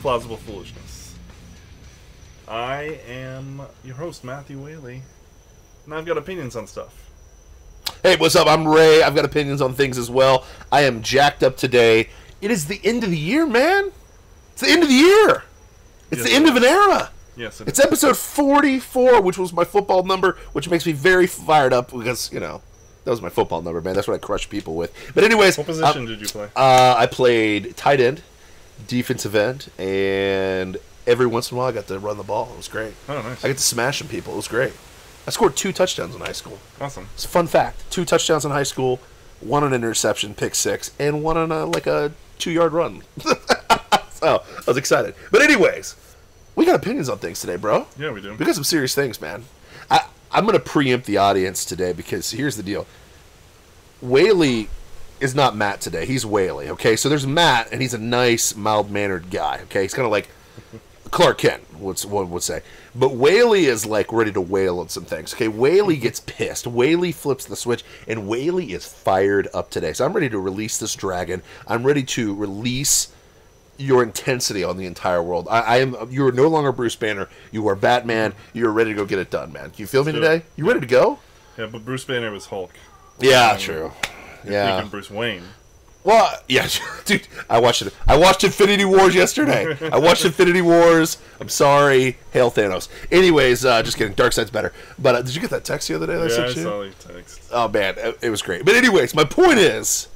Plausible Foolishness. I am your host, Matthew Whaley, and I've got opinions on stuff. Hey, what's up? I'm Ray. I've got opinions on things as well. I am jacked up today. It is the end of the year, man. It's the end of the year. It's the end of an era. Yes, it's episode 44, which was my football number, which makes me very fired up because, you know, that was my football number, man. That's what I crush people with. But anyways, what position did you play? I played tight end, defensive end, and every once in a while I got to run the ball. It was great. Oh, nice. I got to smash some people. It was great. I scored 2 touchdowns in high school. Awesome. It's a fun fact. 2 touchdowns in high school, 1 on an interception, pick 6, and 1 on a 2-yard run. So I was excited. But anyways, we got opinions on things today, bro. Yeah, we do. We got some serious things, man. I'm going to preempt the audience today because here's the deal. Whaley is not Matt today. He's Whaley, okay? So there's Matt, and he's a nice, mild-mannered guy, okay? He's kind of like Clark Kent, one would say. But Whaley is like ready to wail on some things, okay? Whaley gets pissed. Whaley flips the switch, and Whaley is fired up today. So I'm ready to release this dragon. I'm ready to release your intensity on the entire world. You are no longer Bruce Banner. You are Batman. You are ready to go get it done, man. Can you feel me today? You ready to go? Yeah, but Bruce Banner was Hulk. Yeah, true. Yeah. Freaking Bruce Wayne. Well, yeah, dude, I watched it. I watched Infinity Wars yesterday. I'm sorry. Hail Thanos. Anyways, just kidding. Darkseid's better. But did you get that text the other day? Yeah, I saw your text. Oh, man. It was great. But anyways, my point is,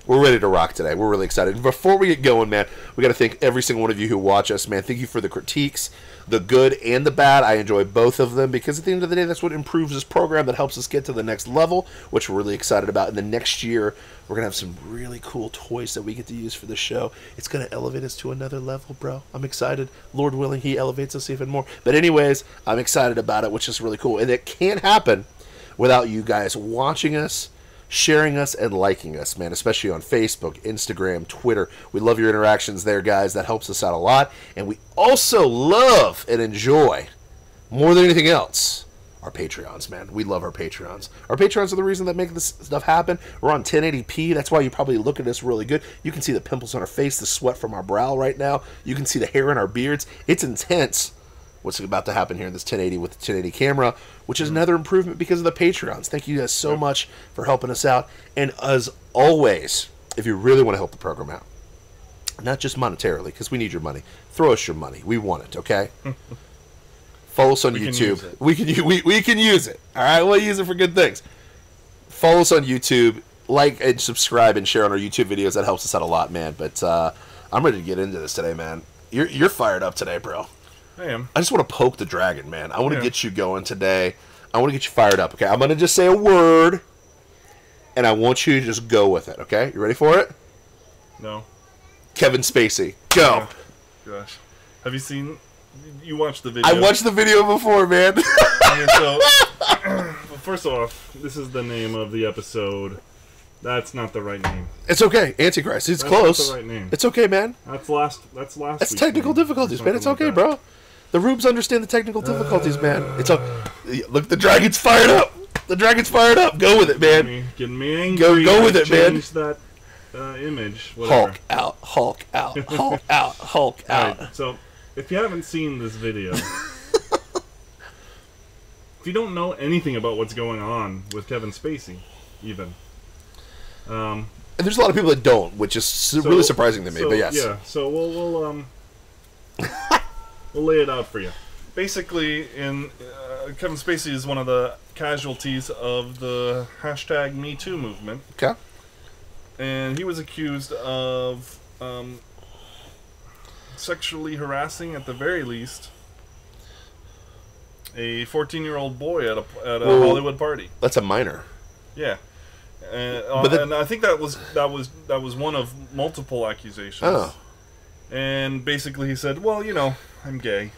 we're ready to rock today. We're really excited. And before we get going, man, we got to thank every single one of you who watch us, man. Thank you for the critiques, the good and the bad. I enjoy both of them because at the end of the day, that's what improves this program, that helps us get to the next level, which we're really excited about. And the next year, we're going to have some really cool toys that we get to use for the show. It's going to elevate us to another level, bro. I'm excited. Lord willing, he elevates us even more. But anyways, I'm excited about it, which is really cool. And it can't happen without you guys watching us, sharing us, and liking us, man, especially on Facebook, Instagram, Twitter. We love your interactions there, guys. That helps us out a lot. And we also love and enjoy, more than anything else, our Patreons, man. We love our Patreons. Our Patreons are the reason that make this stuff happen. We're on 1080p. That's why you probably look at us really good. You can see the pimples on our face, the sweat from our brow right now. You can see the hair in our beards. It's intense what's about to happen here in this 1080 with the 1080 camera, which is another improvement because of the Patreons. Thank you guys so much for helping us out. And as always, if you really want to help the program out, not just monetarily, because we need your money, throw us your money. We want it, okay? Follow us on YouTube. We can use it. All right, we'll use it for good things. Follow us on YouTube, like and subscribe and share on our YouTube videos. That helps us out a lot, man. But I'm ready to get into this today, man. You're fired up today, bro. I am. I just want to poke the dragon, man. I want to get you going today. I want to get you fired up, okay? I'm going to just say a word, and I want you to just go with it, okay? You ready for it? No. Kevin Spacey. Go. Oh, gosh. Have you seen... You watched the video. I watched the video before, man. Okay, so, well, first off, this is the name of the episode. That's not the right name. It's okay. Antichrist. It's That's close. not the right name. It's okay, man. That's last That's technical difficulties, man. It's okay, bro. The rubes understand the technical difficulties, man. It's look, the dragon's fired up. The dragon's fired up. Go with it, man. Getting me angry. Go with it, man. Change that image. Whatever. Hulk out. Hulk out. Hulk out. Hulk out. Right, so, if you haven't seen this video, if you don't know anything about what's going on with Kevin Spacey, even. And there's a lot of people that don't, which is really surprising to me, but yes. Yeah, so we'll lay it out for you. Basically, Kevin Spacey is one of the casualties of the hashtag #MeToo movement. Okay. And he was accused of sexually harassing, at the very least, a 14-year-old boy at a Hollywood party. That's a minor. Yeah. And I think that was one of multiple accusations. Oh. And basically he said, well, you know, I'm gay.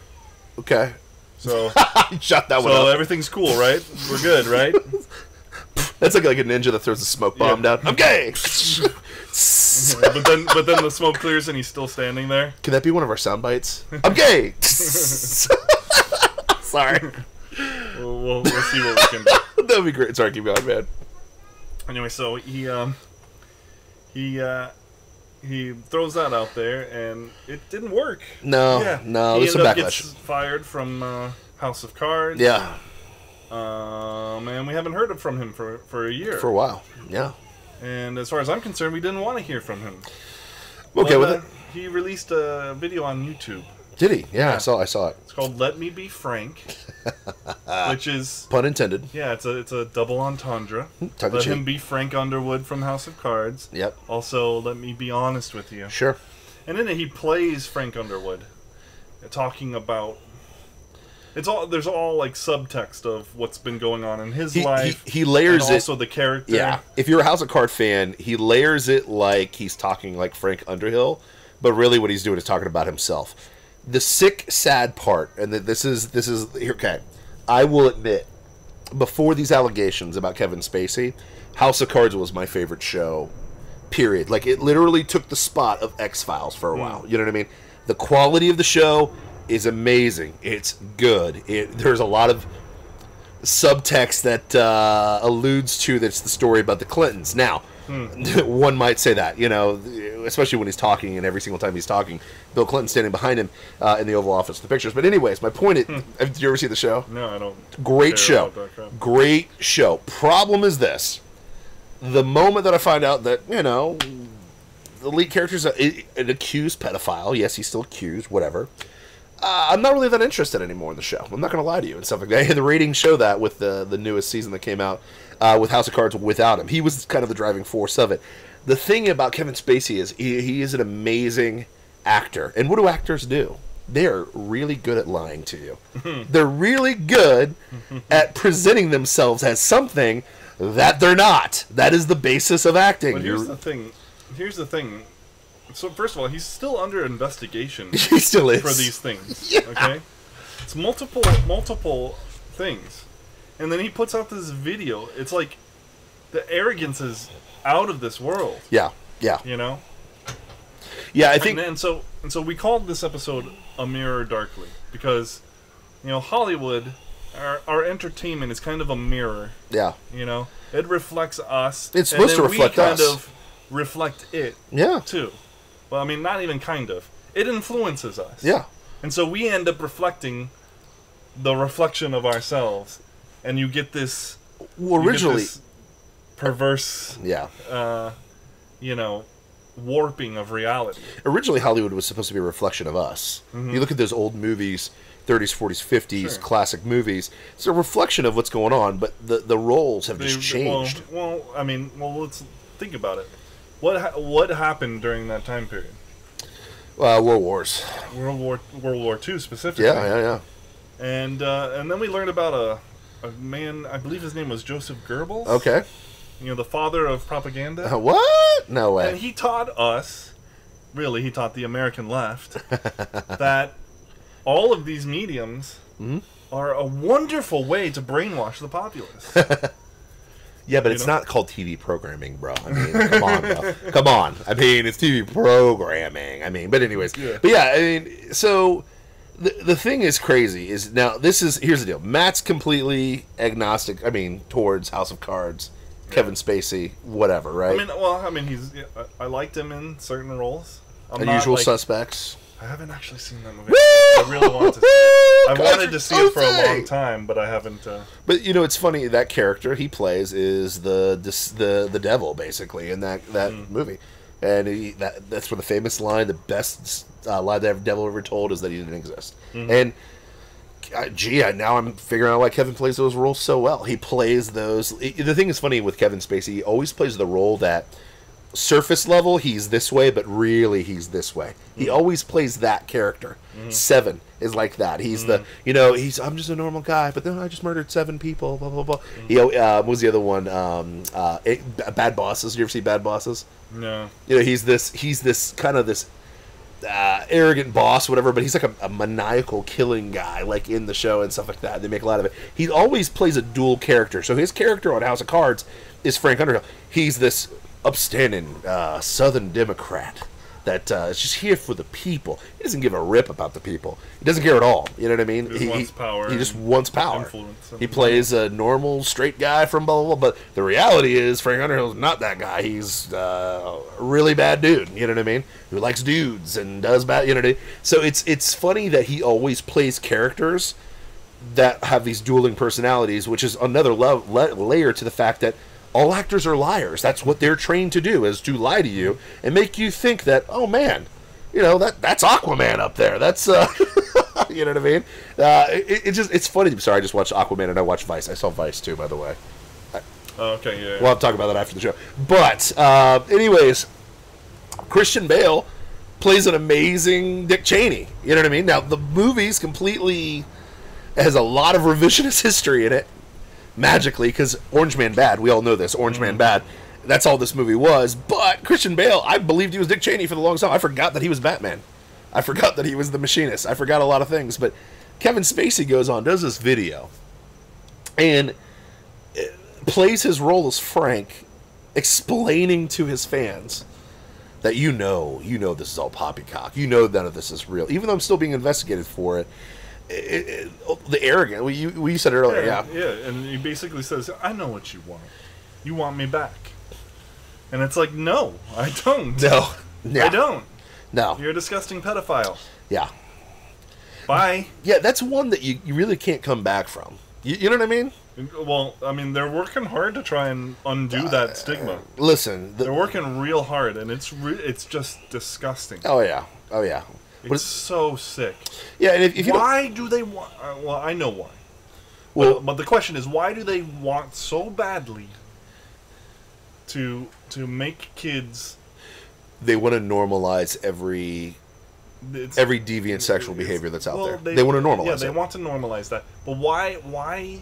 Okay. So shut that one So up. everything's cool, right? We're good, right? That's like a ninja that throws a smoke bomb down. I'm gay! but then the smoke clears and he's still standing there. Can that be one of our sound bites? I'm gay! Sorry. We'll see what we can do. That would be great. Sorry, keep going, man. Anyway, so he he throws that out there, and it didn't work. No, Yeah. no, He there's some ended up backlash. gets fired from House of Cards. Yeah, And we haven't heard from him for a year. for a while. Yeah. And as far as I'm concerned, we didn't want to hear from him. Okay with it. He released a video on YouTube. Did he? Yeah, I saw it. It's called "Let Me Be Frank," which is Pun intended. yeah, it's a double entendre. Tongue in Let cheek. him be Frank Underwood from House of Cards. Yep. Also, let me be honest with you. Sure. And in it, he plays Frank Underwood, talking about. There's all like subtext of what's been going on in his life. He layers and it. also the character. Yeah. If you're a House of Card fan, he layers it like he's talking like Frank Underhill, but really what he's doing is talking about himself. The sick, sad part, and this is okay. I will admit, before these allegations about Kevin Spacey, House of Cards was my favorite show. Period. Like it literally took the spot of X-Files for a while. You know what I mean? The quality of the show is amazing. It's good. There's a lot of subtext that alludes to that's the story about the Clintons. Now, one might say that, especially when he's talking, and every single time he's talking, Bill Clinton standing behind him in the Oval Office, the pictures. But anyways, my point is, did you ever see the show? No, I don't. Great care show. about that crap. Great show. Problem is this. The moment that I find out that, the lead character is an accused pedophile, yes, he's still accused, whatever, I'm not really that interested anymore in the show. I'm not going to lie to you and stuff like that. The ratings show that with the newest season that came out with House of Cards without him. He was kind of the driving force of it. The thing about Kevin Spacey is he is an amazing actor. And what do actors do? They're really good at lying to you. They're really good at presenting themselves as something that they're not. That is the basis of acting. But here's the thing. So first of all, he's still under investigation. He still is for these things. Yeah. Okay, it's multiple things, and then he puts out this video. It's like the arrogance is out of this world. Yeah. Yeah, I think. And so we called this episode "A Mirror Darkly" because Hollywood, our entertainment is kind of a mirror. Yeah. It reflects us. It's supposed to reflect we us. kind of reflect it. Yeah. Too. Well, I mean, not even kind of. It influences us. Yeah. And so we end up reflecting the reflection of ourselves, and you get this. Well, originally, perverse. Yeah. Warping of reality. Originally, Hollywood was supposed to be a reflection of us. Mm-hmm. You look at those old movies, 30s, 40s, 50s, Sure. classic movies. It's a reflection of what's going on, but the roles have just changed. Well, let's think about it. What happened during that time period? World Wars. World War II specifically. Yeah. And then we learned about a man. I believe his name was Joseph Goebbels. Okay. The father of propaganda. What? No way. And he taught us, really, he taught the American left, that all of these mediums are a wonderful way to brainwash the populace. Yeah, but it's not called TV programming, bro. I mean, come on, bro. Come on. I mean, it's TV programming. I mean, but anyways. Yeah. But yeah, I mean, so the thing is crazy is now here's the deal. Matt's completely agnostic, towards House of Cards, Kevin Spacey, whatever, right? I liked him in certain roles. Unusual Suspects. I haven't actually seen that movie. I really want to see it. I've wanted to see it for a long time, but I haven't. But it's funny, that character he plays is the devil basically in that movie, and that's where the famous line, the best lie that devil ever told, is that he didn't exist. And now I'm figuring out why Kevin plays those roles so well. He plays those. The thing is funny with Kevin Spacey, he always plays the role that surface level he's this way, but really he's this way. He always plays that character. Seven is like that. He's I'm just a normal guy, but then I just murdered 7 people. Blah blah blah. What was the other one? Bad Bosses. You ever see Bad Bosses? No. He's this kind of this arrogant boss, whatever, but he's like a maniacal killing guy, like in the show and stuff like that. They make a lot of it. He always plays a dual character. So his character on House of Cards is Frank Underhill. He's this upstanding Southern Democrat that is just here for the people. He doesn't give a rip about the people. He doesn't care at all. You know what I mean? He wants power. He just wants power. Influence. He plays a normal, straight guy from blah, blah, blah. But the reality is Frank Underhill's not that guy. He's a really bad dude. You know what I mean? Who likes dudes and does bad, you know what I mean? So it's funny that he always plays characters that have these dueling personalities, which is another layer to the fact that all actors are liars. That's what they're trained to do, is to lie to you and make you think that, oh man, you know, that's Aquaman up there. That's you know what I mean? It's funny. Sorry, I just watched Aquaman and I watched Vice. I saw Vice too, by the way. Okay, yeah. We'll have to talk about that after the show. But anyways, Christian Bale plays an amazing Dick Cheney. You know what I mean? Now the movie's completely has a lot of revisionist history in it. Magically, because Orange Man Bad, we all know this, Orange Man Bad, that's all this movie was. But Christian Bale, I believed he was Dick Cheney for the longest time. I forgot that he was Batman. I forgot that he was the Machinist. I forgot a lot of things. But Kevin Spacey goes on, does this video, and plays his role as Frank, explaining to his fans that you know this is all poppycock. You know none of this is real. Even though I'm still being investigated for it, the arrogant, we said it earlier, yeah, and he basically says, I know what you want. You want me back. And it's like, no, I don't. No. Yeah. I don't. No. You're a disgusting pedophile. Yeah. Bye. Yeah, that's one that you really can't come back from. You know what I mean? Well, I mean, they're working hard to try and undo that stigma. Listen. They're working real hard, and it's just disgusting. Oh, yeah. Oh, yeah. It's so sick. Yeah, and if you why do they want... well, I know why. Well, but the question is, why do they want so badly to make kids... They want to normalize every deviant sexual behavior that's out there. They want to normalize it. Yeah, they want to normalize that. But why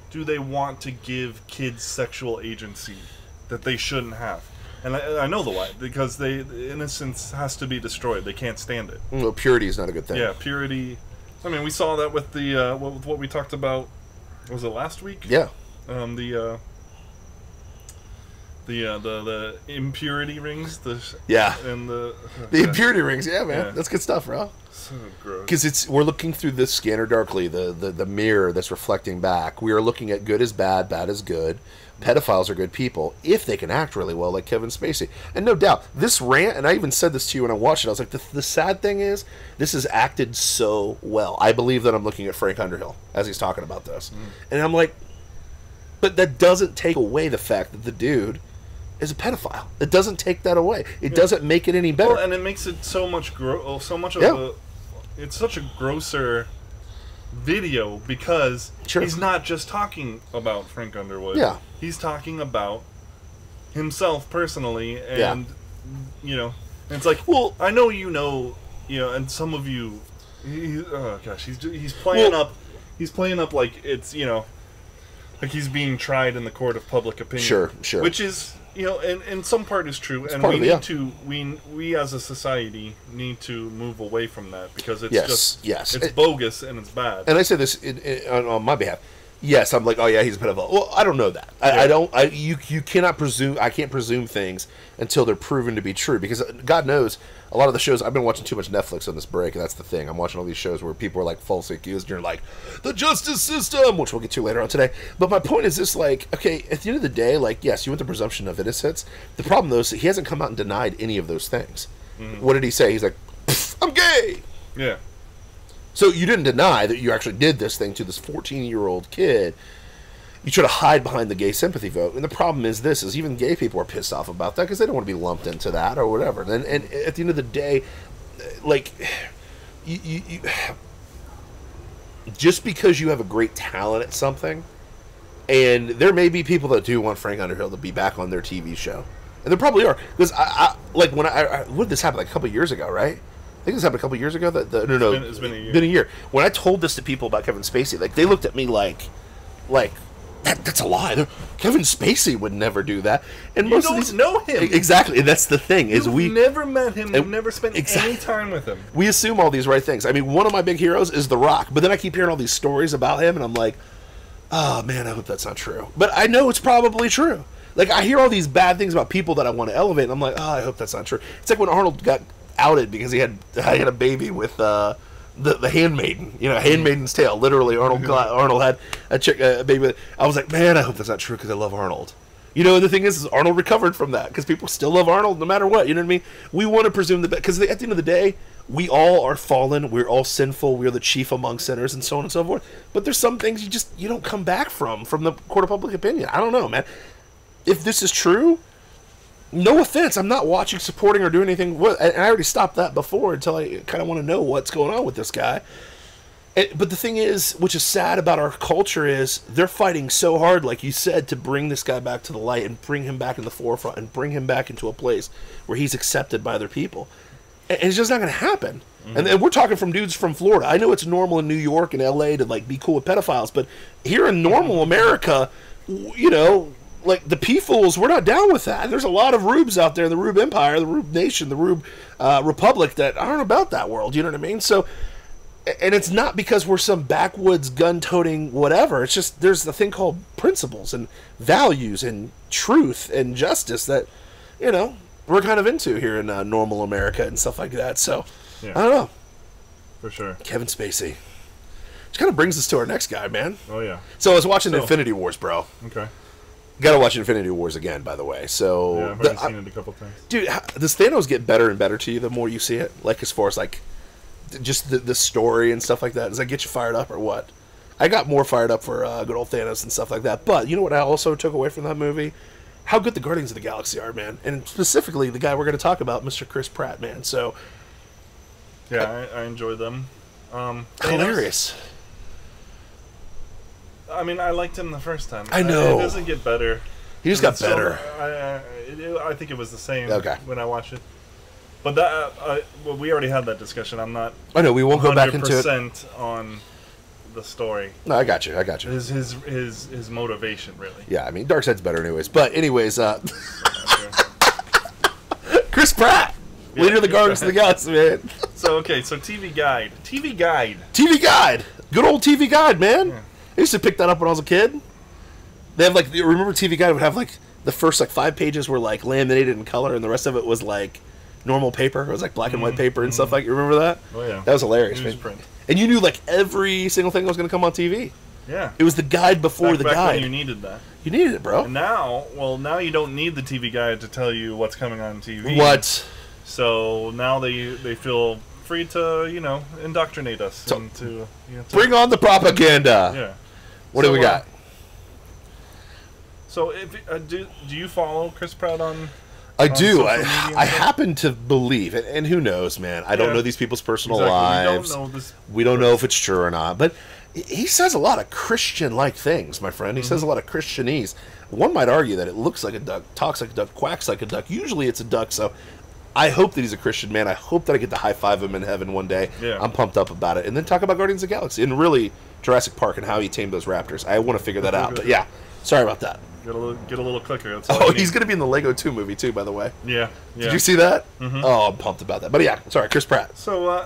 do they want to give kids sexual agency that they shouldn't have? And I know the why, because the innocence has to be destroyed. They can't stand it. Well, purity is not a good thing. Yeah, purity. I mean, we saw that with the with what we talked about. Was it last week? Yeah. The impurity rings. And the impurity rings. Yeah, man, yeah. That's good stuff, bro. So gross. Because we're looking through this scanner darkly, the mirror that's reflecting back. We are looking at good as bad, bad as good. Pedophiles are good people if they can act really well, like Kevin Spacey. And no doubt, this rant, and I even said this to you when I watched it, I was like, the sad thing is, this is acted so well. I believe that I'm looking at Frank Underhill as he's talking about this. And I'm like, but that doesn't take away the fact that the dude is a pedophile. It doesn't take that away. It doesn't make it any better. Well, and it makes it so much it's such a grosser video because he's not just talking about Frank Underwood. Yeah. He's talking about himself personally, and you know, and it's like, well, I know you know, and some of you, oh gosh, he's playing up like it's, like he's being tried in the court of public opinion. Sure. Which is, and some part is true, and we as a society need to move away from that because it's it's bogus and it's bad. And I say this on my behalf. Yes, I'm like, oh yeah, he's a pedophile. Well, I don't know that. You cannot presume. I can't presume things until they're proven to be true, because God knows a lot of the shows. I've been watching too much Netflix on this break, and that's the thing. I'm watching all these shows where people are like falsely accused, and you're like, the justice system, which we'll get to later on today. But my point is this: like, okay, at the end of the day, like, yes, you want the presumption of innocence. The problem though is that he hasn't come out and denied any of those things. What did he say? He's like, I'm gay. Yeah. So you didn't deny that you actually did this thing to this 14-year-old kid. You try to hide behind the gay sympathy vote. And the problem is this, is even gay people are pissed off about that because they don't want to be lumped into that or whatever. And at the end of the day, like, you just because you have a great talent at something, and there may be people that do want Frank Underhill to be back on their TV show. And there probably are. Because, like, when when did this happen? Like a couple of years ago, right? I think this happened a couple of years ago. It's been a year. Been a year. When I told this to people about Kevin Spacey, like, they looked at me like that's a lie. Kevin Spacey would never do that. And you don't know him. Exactly. And that's the thing. You've never met him. You've never spent any time with him. We assume all these right things. I mean, one of my big heroes is The Rock. But then I keep hearing all these stories about him, and I'm like, oh, man, I hope that's not true. But I know it's probably true. Like, I hear all these bad things about people that I want to elevate, and I'm like, oh, I hope that's not true. It's like when Arnold got outed because he had a baby with the handmaiden, Handmaiden's Tale. Literally, Arnold had a baby. I was like, man, I hope that's not true because I love Arnold. And the thing is Arnold recovered from that because people still love Arnold no matter what. You know what I mean? We want to presume the best because at the end of the day, we all are fallen. We're all sinful. We're the chief among sinners, and so on and so forth. But there's some things you don't come back from the court of public opinion. I don't know, man. If this is true, no offense, I'm not watching, supporting, or doing anything. And I already stopped that before until I kind of want to know what's going on with this guy. But the thing is, which is sad about our culture, is they're fighting so hard, like you said, to bring this guy back to the light and bring him back in the forefront and bring him back into a place where he's accepted by other people. And it's just not going to happen. Mm-hmm. And we're talking from dudes from Florida. I know it's normal in New York and L.A. to be cool with pedophiles, but here in normal America, like the P-fools, we're not down with that. There's a lot of rubes out there, the Rube Empire, the Rube Nation, the Rube Republic that aren't about that world. You know what I mean? So, and it's not because we're some backwoods gun-toting whatever. It's just there's a thing called principles and values and truth and justice that, we're kind of into here in normal America and stuff like that. So, yeah. I don't know. For sure. Kevin Spacey. Which kind of brings us to our next guy, man. Oh, yeah. So I was watching Infinity Wars, bro. Okay. Gotta watch Infinity Wars again, by the way. So yeah, I've already seen it a couple times. Dude, does Thanos get better and better to you the more you see it? Like, as far as, just the story and stuff like that? Does that get you fired up or what? I got more fired up for good old Thanos and stuff like that. But, you know what I also took away from that movie? How good the Guardians of the Galaxy are, man. And specifically, the guy we're going to talk about, Mr. Chris Pratt, man. So... yeah, I enjoy them. Hilarious. I mean, I liked him the first time. I know. It doesn't get better. He just got better. I think it was the same when I watched it. But that we already had that discussion. I'm not. I know we won't go back into it. 100% on the story. No, I got you. His motivation, really. Yeah, I mean, Darkseid's better anyways. But anyways, Chris Pratt, leader of the Guardians of the Galaxy, man. So TV Guide. Good old TV Guide, man. Yeah. I used to pick that up when I was a kid. They have remember TV Guide would have the first 5 pages were laminated in color, and the rest of it was normal paper. It was black and white paper and stuff you remember that? Oh yeah, that was hilarious. Newsprint. And you knew every single thing that was going to come on TV. Yeah, it was the guide before the guide. When you needed that. You needed it, bro. And now you don't need the TV Guide to tell you what's coming on TV. What? So now they feel free to indoctrinate us to bring on the propaganda. Yeah. What do we got? So, if do you follow Chris Pratt on? I do. I happen to believe, and who knows, man? I don't know these people's personal lives. We don't know if it's true or not. But he says a lot of Christian-like things, my friend. He says a lot of Christianese. One might argue that it looks like a duck, talks like a duck, quacks like a duck. Usually it's a duck, so I hope that he's a Christian man. I hope that I get to high-five him in heaven one day. Yeah. I'm pumped up about it. And then talk about Guardians of the Galaxy and really Jurassic Park and how he tamed those raptors. I want to figure that out. But yeah, sorry about that. Get a little clicker. He's going to be in the Lego 2 movie too, by the way. Yeah. Did you see that? Mm-hmm. Oh, I'm pumped about that. But yeah, sorry, Chris Pratt. So,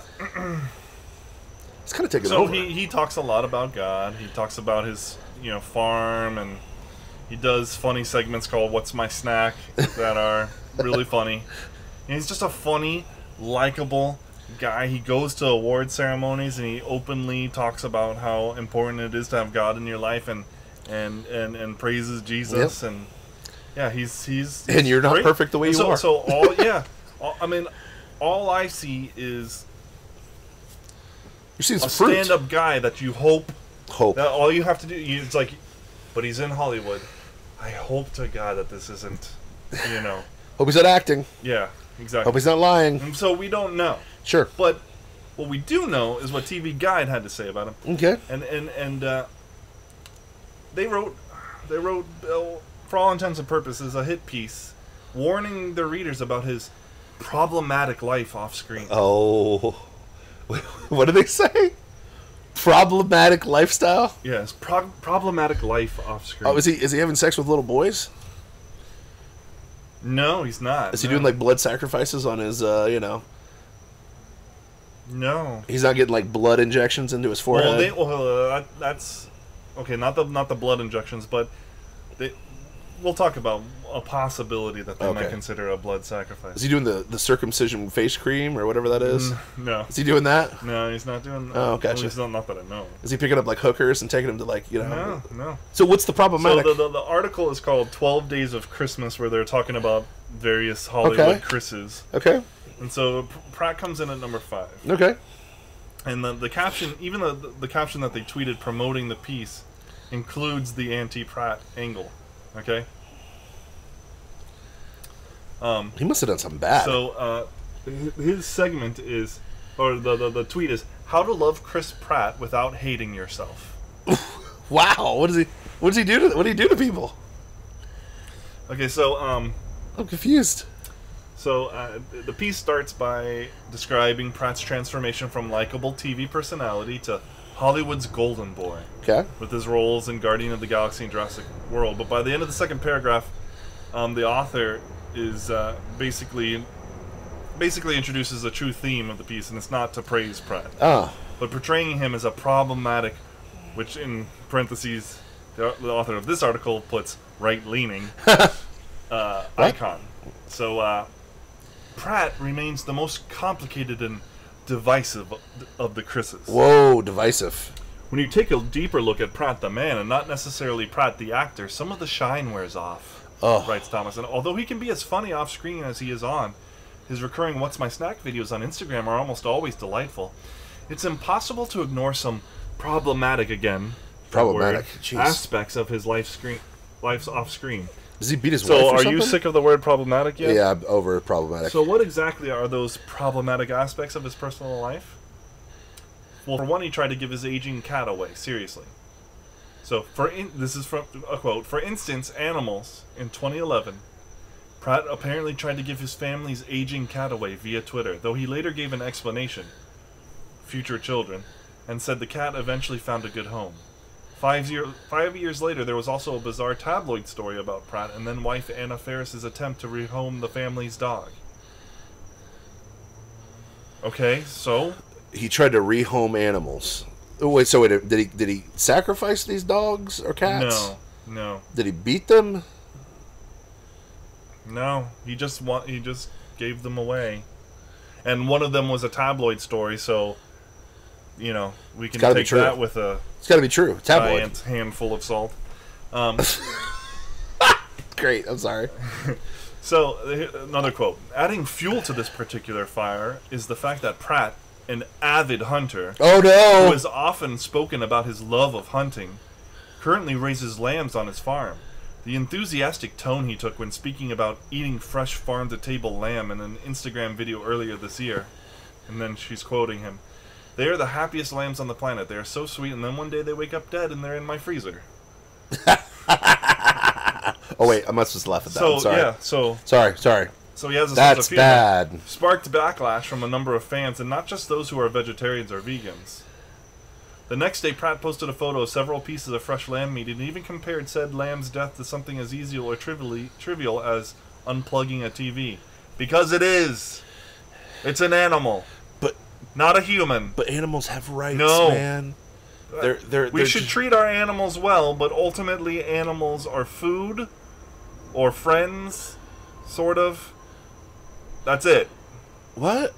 it's kind of taking over. So he talks a lot about God. He talks about his farm, and he does funny segments called "What's My Snack" that are really funny. And he's just a funny, likable guy. He goes to award ceremonies and he openly talks about how important it is to have God in your life and praises Jesus. Yep. And yeah, he's and you're not perfect the way you are. So all I see is you're seeing some a stand-up guy that you hope. That all you have to do, it's but he's in Hollywood. I hope to God that this isn't, Hope he's not acting. Yeah, exactly. Hope he's not lying. And so we don't know. Sure. But what we do know is what TV Guide had to say about him. Okay. And they wrote, for all intents and purposes, a hit piece warning their readers about his problematic life off screen. Oh. What did they say? Problematic lifestyle? Yes, problematic life off screen. Oh, is he having sex with little boys? No, he's not. Is he doing blood sacrifices on his No. He's not getting blood injections into his forehead. That's okay. Not the blood injections, but we'll talk about a possibility that they might consider a blood sacrifice. Is he doing the circumcision face cream or whatever that is? No. Is he doing that? No, he's not doing that. Oh, gotcha. Not that I know. Is he picking up like hookers and taking them to like, you know? No. So what's the problematic? So the article is called 12 Days of Christmas, where they're talking about various Hollywood Chris's. Okay. And so Pratt comes in at number 5. Okay. And the caption, even the caption that they tweeted promoting the piece, includes the anti-Pratt angle. Okay? He must have done something bad. So his segment is, or the tweet is, how to love Chris Pratt without hating yourself. Wow, what does he do to people? Okay, so I'm confused. So the piece starts by describing Pratt's transformation from likable TV personality to Hollywood's golden boy. Okay. With his roles in Guardian of the Galaxy and Jurassic World. But by the end of the second paragraph, the author is basically introduces a true theme of the piece, and it's not to praise Pratt, but portraying him as a problematic, which in parentheses the author of this article puts right-leaning icon. So Pratt remains the most complicated and divisive of the Chris's. Whoa, divisive. When you take a deeper look at Pratt the man, and not necessarily Pratt the actor, some of the shine wears off. Writes Thomas. And although he can be as funny off screen as he is on, his recurring What's My Snack videos on Instagram are almost always delightful. It's impossible to ignore some problematic aspects of his life's off screen. Does he beat his wife So or are something? you sick of the word problematic yet? Yeah, I'm over problematic. So what exactly are those problematic aspects of his personal life? Well, for one, he tried to give his aging cat away, seriously. So, this is from a quote. For instance, Animals, in 2011, Pratt apparently tried to give his family's aging cat away via Twitter, though he later gave an explanation, future children, and said the cat eventually found a good home. 5 years later, there was also a bizarre tabloid story about Pratt and then wife Anna Faris's attempt to rehome the family's dog. Okay, so he tried to rehome animals. Oh, wait, so did he sacrifice these dogs or cats? No. Did he beat them? No, he just gave them away, and one of them was a tabloid story. So, you know, we can take that with a. It's got to be true. Tabloid. Giant handful of salt. Great. I'm sorry. So another quote: adding fuel to this particular fire is the fact that Pratt, an avid hunter, who has often spoken about his love of hunting, currently raises lambs on his farm. The enthusiastic tone he took when speaking about eating fresh farm-to-table lamb in an Instagram video earlier this year. And then she's quoting him. They are the happiest lambs on the planet. They are so sweet, and then one day they wake up dead and they're in my freezer. Oh, wait, I must have laughed at that. So, I'm sorry. yeah, so... Sorry. So he has a That's sense of humor. bad. Sparked backlash from a number of fans, and not just those who are vegetarians or vegans. The next day, Pratt posted a photo of several pieces of fresh lamb meat and even compared said lamb's death to something as easy or trivial as unplugging a TV. Because it is. It's an animal. But not a human. But animals have rights, no. man. We should treat our animals well, but ultimately animals are food or friends, sort of. That's it. What?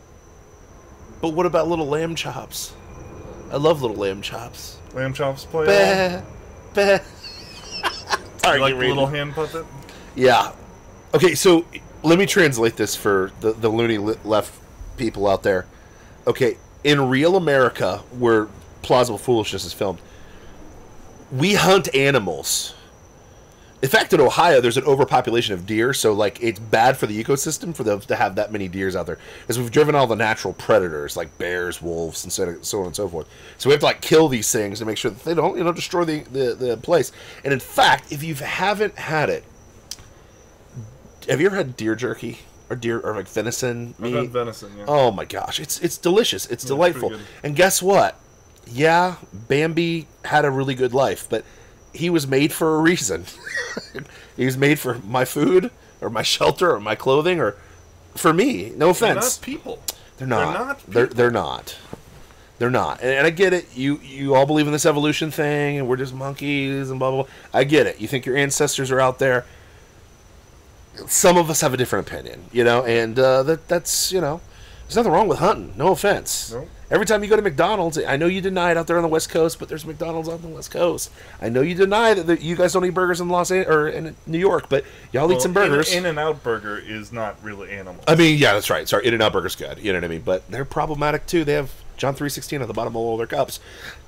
But what about little lamb chops? I love little lamb chops. Lamb chops play. Bah. Sorry, like the little hand puppet? Yeah. Okay, so let me translate this for the loony left people out there. Okay, in real America, where Plausible Foolishness is filmed, we hunt animals. In fact, in Ohio, there's an overpopulation of deer, so like it's bad for the ecosystem for them to have that many deers out there. Because we've driven all the natural predators like bears, wolves, and so on and so forth. So we have to like kill these things to make sure that they don't, destroy the place. And in fact, if you haven't had it, have you ever had deer jerky or like venison meat? I've had venison. Yeah. Oh my gosh, it's delicious. It's delightful. And guess what? Yeah, Bambi had a really good life, but he was made for a reason. He was made for my food, or my shelter, or my clothing, or for me. No offense. They're not people. They're not. They're not people. They're not. They're not. And I get it. You all believe in this evolution thing, and we're just monkeys and blah, blah, blah. I get it. You think your ancestors are out there. some of us have a different opinion, and that's, there's nothing wrong with hunting. No offense. Nope. Every time you go to McDonald's, I know you deny it out there on the West Coast, but there's McDonald's on the West Coast. I know you deny that you guys don't eat burgers in in New York, but y'all eat some burgers. In-N-Out Burger is not really animal. I mean, yeah, that's right. Sorry, In-N-Out Burger's good. You know what I mean? But they're problematic too. They have John 3:16 at the bottom of all their cups.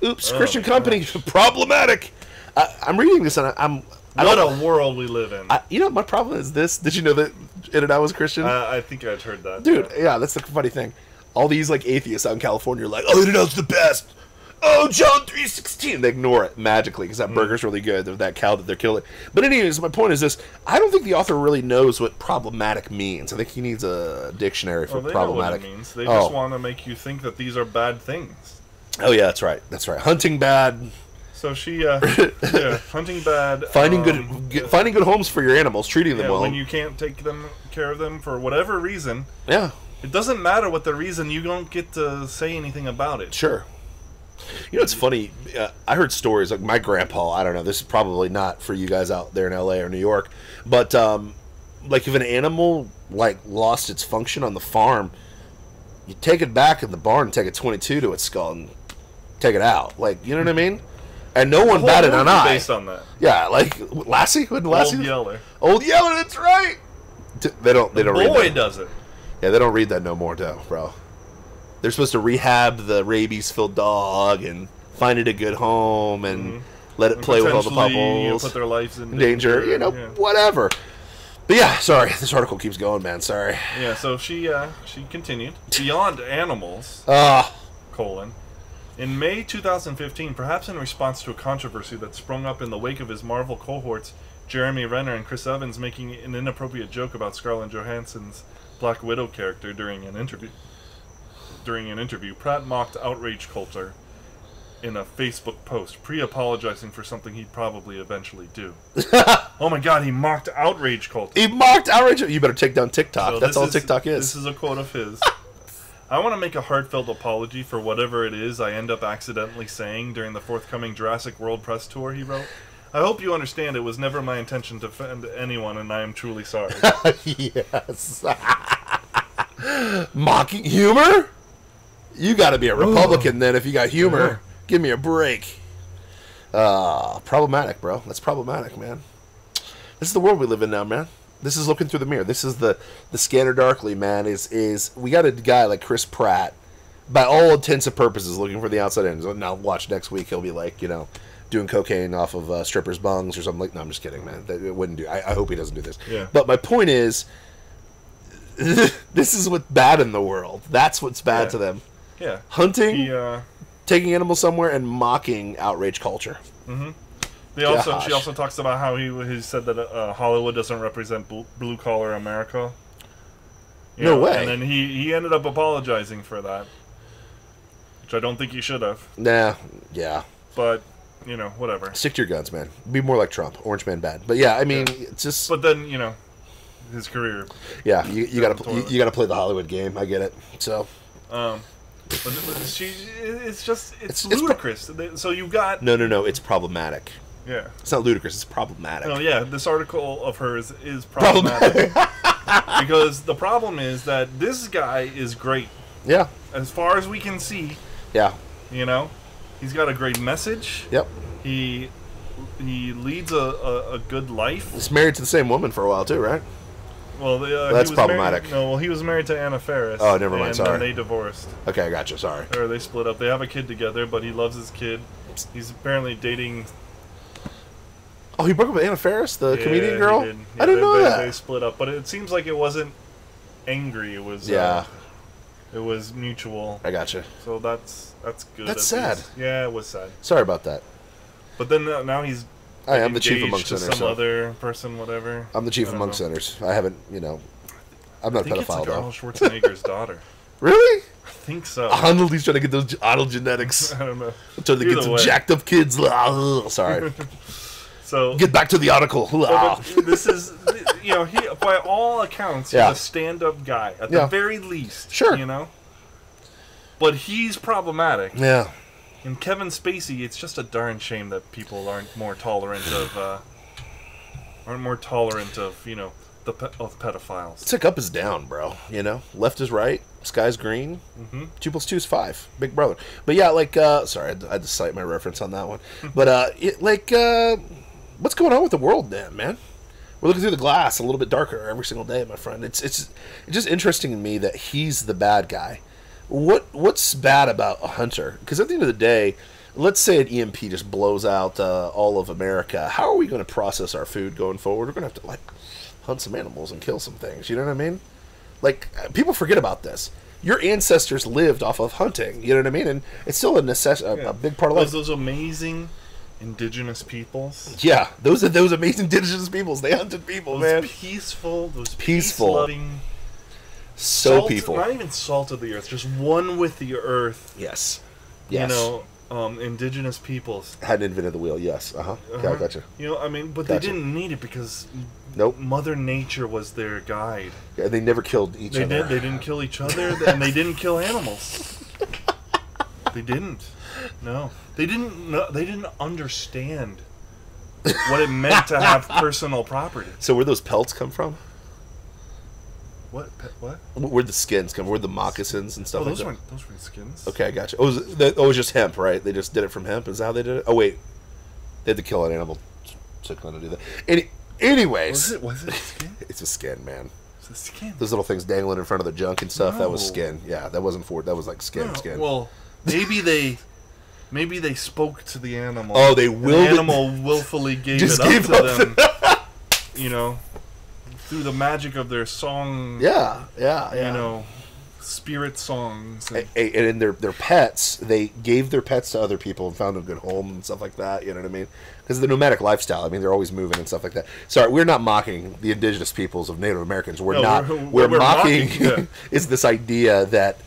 Oops, Christian company, problematic. I'm reading this and What a world we live in. My problem is this. Did you know that In-N-Out was Christian? I think I'd heard that. Dude, yeah, that's the funny thing. All these atheists out in California are like, oh, In-N-Out's the best. Oh, John 3:16. They ignore it magically because that burger's really good. They're that cow that they're killing. But anyways, my point is this. I don't think the author really knows what problematic means. I think he needs a dictionary for problematic. Know what it means. They just want to make you think that these are bad things. Oh, yeah, that's right. That's right. Hunting bad. So she, hunting bad. Finding good homes for your animals, treating them well. When you can't take care of them for whatever reason. Yeah. It doesn't matter what the reason, you don't get to say anything about it. Sure. It's funny. I heard stories like my grandpa. I don't know. This is probably not for you guys out there in LA or New York, but if an animal lost its function on the farm, you take it back in the barn and take a 22 to its skull and take it out. You know what I mean? And no one batted an eye. Based on that. Yeah, Lassie. Wouldn't Lassie? Old Yeller. Old Yeller. That's right. They don't read that. Boy does it. Yeah, they don't read that no more, though, bro. They're supposed to rehab the rabies-filled dog and find it a good home and let it play with all the bubbles. Put their lives in danger. Whatever. But yeah, sorry. This article keeps going, man. Sorry. Yeah, so she continued. Beyond animals, in May 2015, perhaps in response to a controversy that sprung up in the wake of his Marvel cohorts, Jeremy Renner and Chris Evans making an inappropriate joke about Scarlett Johansson's Black Widow character during an interview, Pratt mocked outrage culture in a Facebook post, pre-apologizing for something he'd probably eventually do. Oh my God, he mocked outrage culture. He mocked outrage. You better take down TikTok. So that's all TikTok is. This is a quote of his. I want to make a heartfelt apology for whatever it is I end up accidentally saying during the forthcoming Jurassic World press tour, he wrote. I hope you understand it was never my intention to offend anyone, and I am truly sorry. Yes. Mocking humor? You got to be a Republican then if you got humor. Yeah. Give me a break. Problematic, bro. That's problematic, man. This is the world we live in now, man. This is looking through the mirror. This is the scanner darkly, man. Is we got a guy like Chris Pratt, by all intents and purposes, looking for the outside in. So now watch next week. He'll be doing cocaine off of strippers' bungs or something. No, I'm just kidding, man. It wouldn't do. I hope he doesn't do this. Yeah. But my point is, this is what's bad in the world. That's what's bad to them. Yeah. Hunting, taking animals somewhere, and mocking outrage culture. Mm-hmm. She also talks about how he said that Hollywood doesn't represent blue collar America. No way. And then he ended up apologizing for that, which I don't think he should have. Nah. Yeah. But. Whatever. Stick to your guns, man. Be more like Trump. Orange man bad. But yeah, I mean, it's just. But then his career. Yeah, you gotta play the Hollywood game. I get it. So. But it's ludicrous. So you got. No. It's problematic. Yeah. It's not ludicrous. It's problematic. No, yeah. This article of hers is problematic. Because the problem is that this guy is great. Yeah. As far as we can see. Yeah. He's got a great message. Yep. He leads a good life. He's married to the same woman for a while too, right? Well, that's problematic. He was married to Anna Faris. Oh, never mind. Sorry. And then they divorced. Okay, I gotcha. Sorry. Or they split up. They have a kid together, but he loves his kid. He's apparently dating. Oh, he broke up with Anna Faris, the comedian girl? He did. I didn't know that. They split up, but it seems like it wasn't angry. It was it was mutual. I gotcha. So that's good. That's sad. Yeah, it was sad. Sorry about that. But then now he's I am the chief among sinners. Some other person, whatever. I'm the chief among sinners. I haven't, I'm not a pedophile, it's like though. Arnold Schwarzenegger's daughter. Really? I think so. Arnold, he's trying to get those Arnold genetics. I don't know. Trying to get some jacked up kids. Sorry. So get back to the article. This is, he by all accounts, he's a stand-up guy at the very least. Sure. But he's problematic. Yeah. And Kevin Spacey, it's just a darn shame that people aren't more tolerant of of pedophiles. It's like up is down, bro. You know, left is right, sky's green. 2 + 2 is 5. Big brother. But yeah, like, sorry, I had to cite my reference on that one. But what's going on with the world, then, man? We're looking through the glass a little bit darker every single day, my friend. It's just interesting to me that he's the bad guy. What's bad about a hunter? Because at the end of the day, let's say an EMP just blows out all of America. How are we going to process our food going forward? We're going to have to, like, hunt some animals and kill some things. You know what I mean? Like, people forget about this. Your ancestors lived off of hunting. You know what I mean? And it's still a big part of life. Those amazing indigenous peoples. Yeah, those amazing indigenous peoples. They hunted people, man. Peaceful, those peaceful, peace-loving, peaceful. Not even salt of the earth, just one with the earth. Yes. You know, indigenous peoples hadn't invented the wheel. Yes. Okay, I gotcha. You know, I mean, but they didn't need it because Mother Nature was their guide. Yeah, they never killed each other. They didn't kill each other, and they didn't kill animals. They didn't. No, they didn't understand what it meant to have personal property. So where those pelts come from? What? Where'd the skins come? Where'd the moccasins and stuff like that? Those weren't skins. Okay, I gotcha. It was just hemp, right? They just did it from hemp. Is that how they did it? Oh wait, they had to kill an animal to kind of do that. Anyways, was it a skin? It's a skin, man. It's a skin. Those little things dangling in front of the junk and stuff. No. That was skin. Yeah, that wasn't Ford. That was like skin. Well, maybe they spoke to the animal. Oh, the animal willfully gave it up to them. You know, through the magic of their song. Yeah. You know, spirit songs. And in their pets, they gave their pets to other people and found a good home and stuff like that. You know what I mean? Because of the nomadic lifestyle. I mean, they're always moving and stuff like that. Sorry, we're not mocking the indigenous peoples of Native Americans. We're mocking is this idea that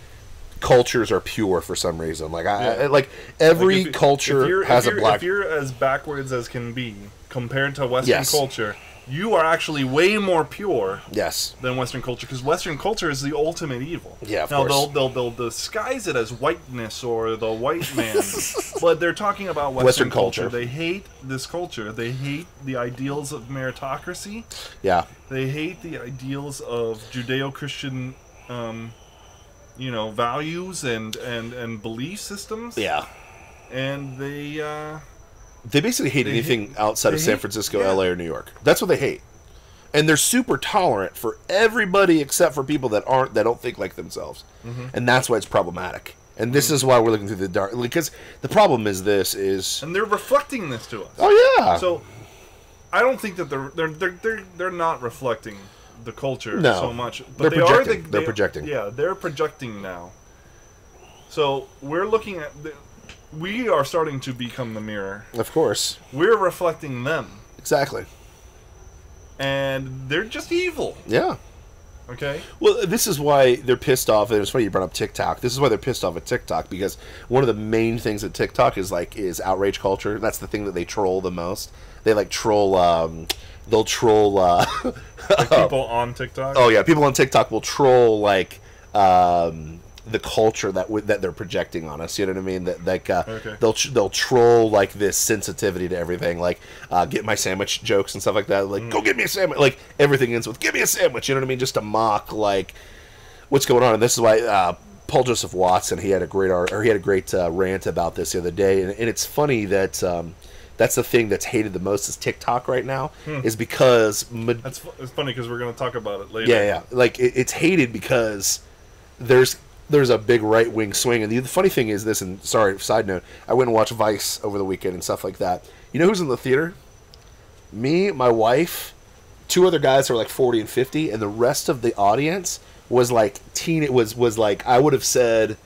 cultures are pure for some reason. Like every culture has a black. If you're as backwards as can be compared to Western culture, you are actually way more pure. Yes. Than Western culture, because Western culture is the ultimate evil. Yeah, of course. They'll disguise it as whiteness or the white man, but they're talking about Western culture. They hate this culture. They hate the ideals of meritocracy. Yeah. They hate the ideals of Judeo-Christian values and belief systems. Yeah. And they basically hate anything outside of San Francisco, LA, or New York. That's what they hate. And they're super tolerant for everybody except for people that don't think like themselves. And that's why it's problematic. And this is why we're looking through the dark, because the problem is and they're reflecting this to us. Oh yeah. So I don't think that they're not reflecting the culture so much, but they're projecting. Yeah, they're projecting now. So we're looking at we are starting to become the mirror. Of course, we're reflecting them. Exactly. And they're just evil. Yeah. Okay. Well, this is why they're pissed off. And it's funny you brought up TikTok. This is why they're pissed off at TikTok, because one of the main things at TikTok is outrage culture. That's the thing that they troll the most. They troll. They'll troll. People on TikTok. Oh yeah, people on TikTok will troll the culture that they're projecting on us. You know what I mean? That they'll troll this sensitivity to everything, get my sandwich jokes and stuff like that. Go get me a sandwich. Everything ends with "give me a sandwich." You know what I mean? Just to mock what's going on. And this is why Paul Joseph Watson, he had a great rant about this the other day. And it's funny that that's the thing that's hated the most is TikTok right now, is because it's funny because we're going to talk about it later. Yeah. It's hated because there's a big right-wing swing. And the funny thing is this, and sorry, side note, I went and watched Vice over the weekend and stuff like that. You know who's in the theater? Me, my wife, 2 other guys who are 40 and 50, and the rest of the audience was was I would have said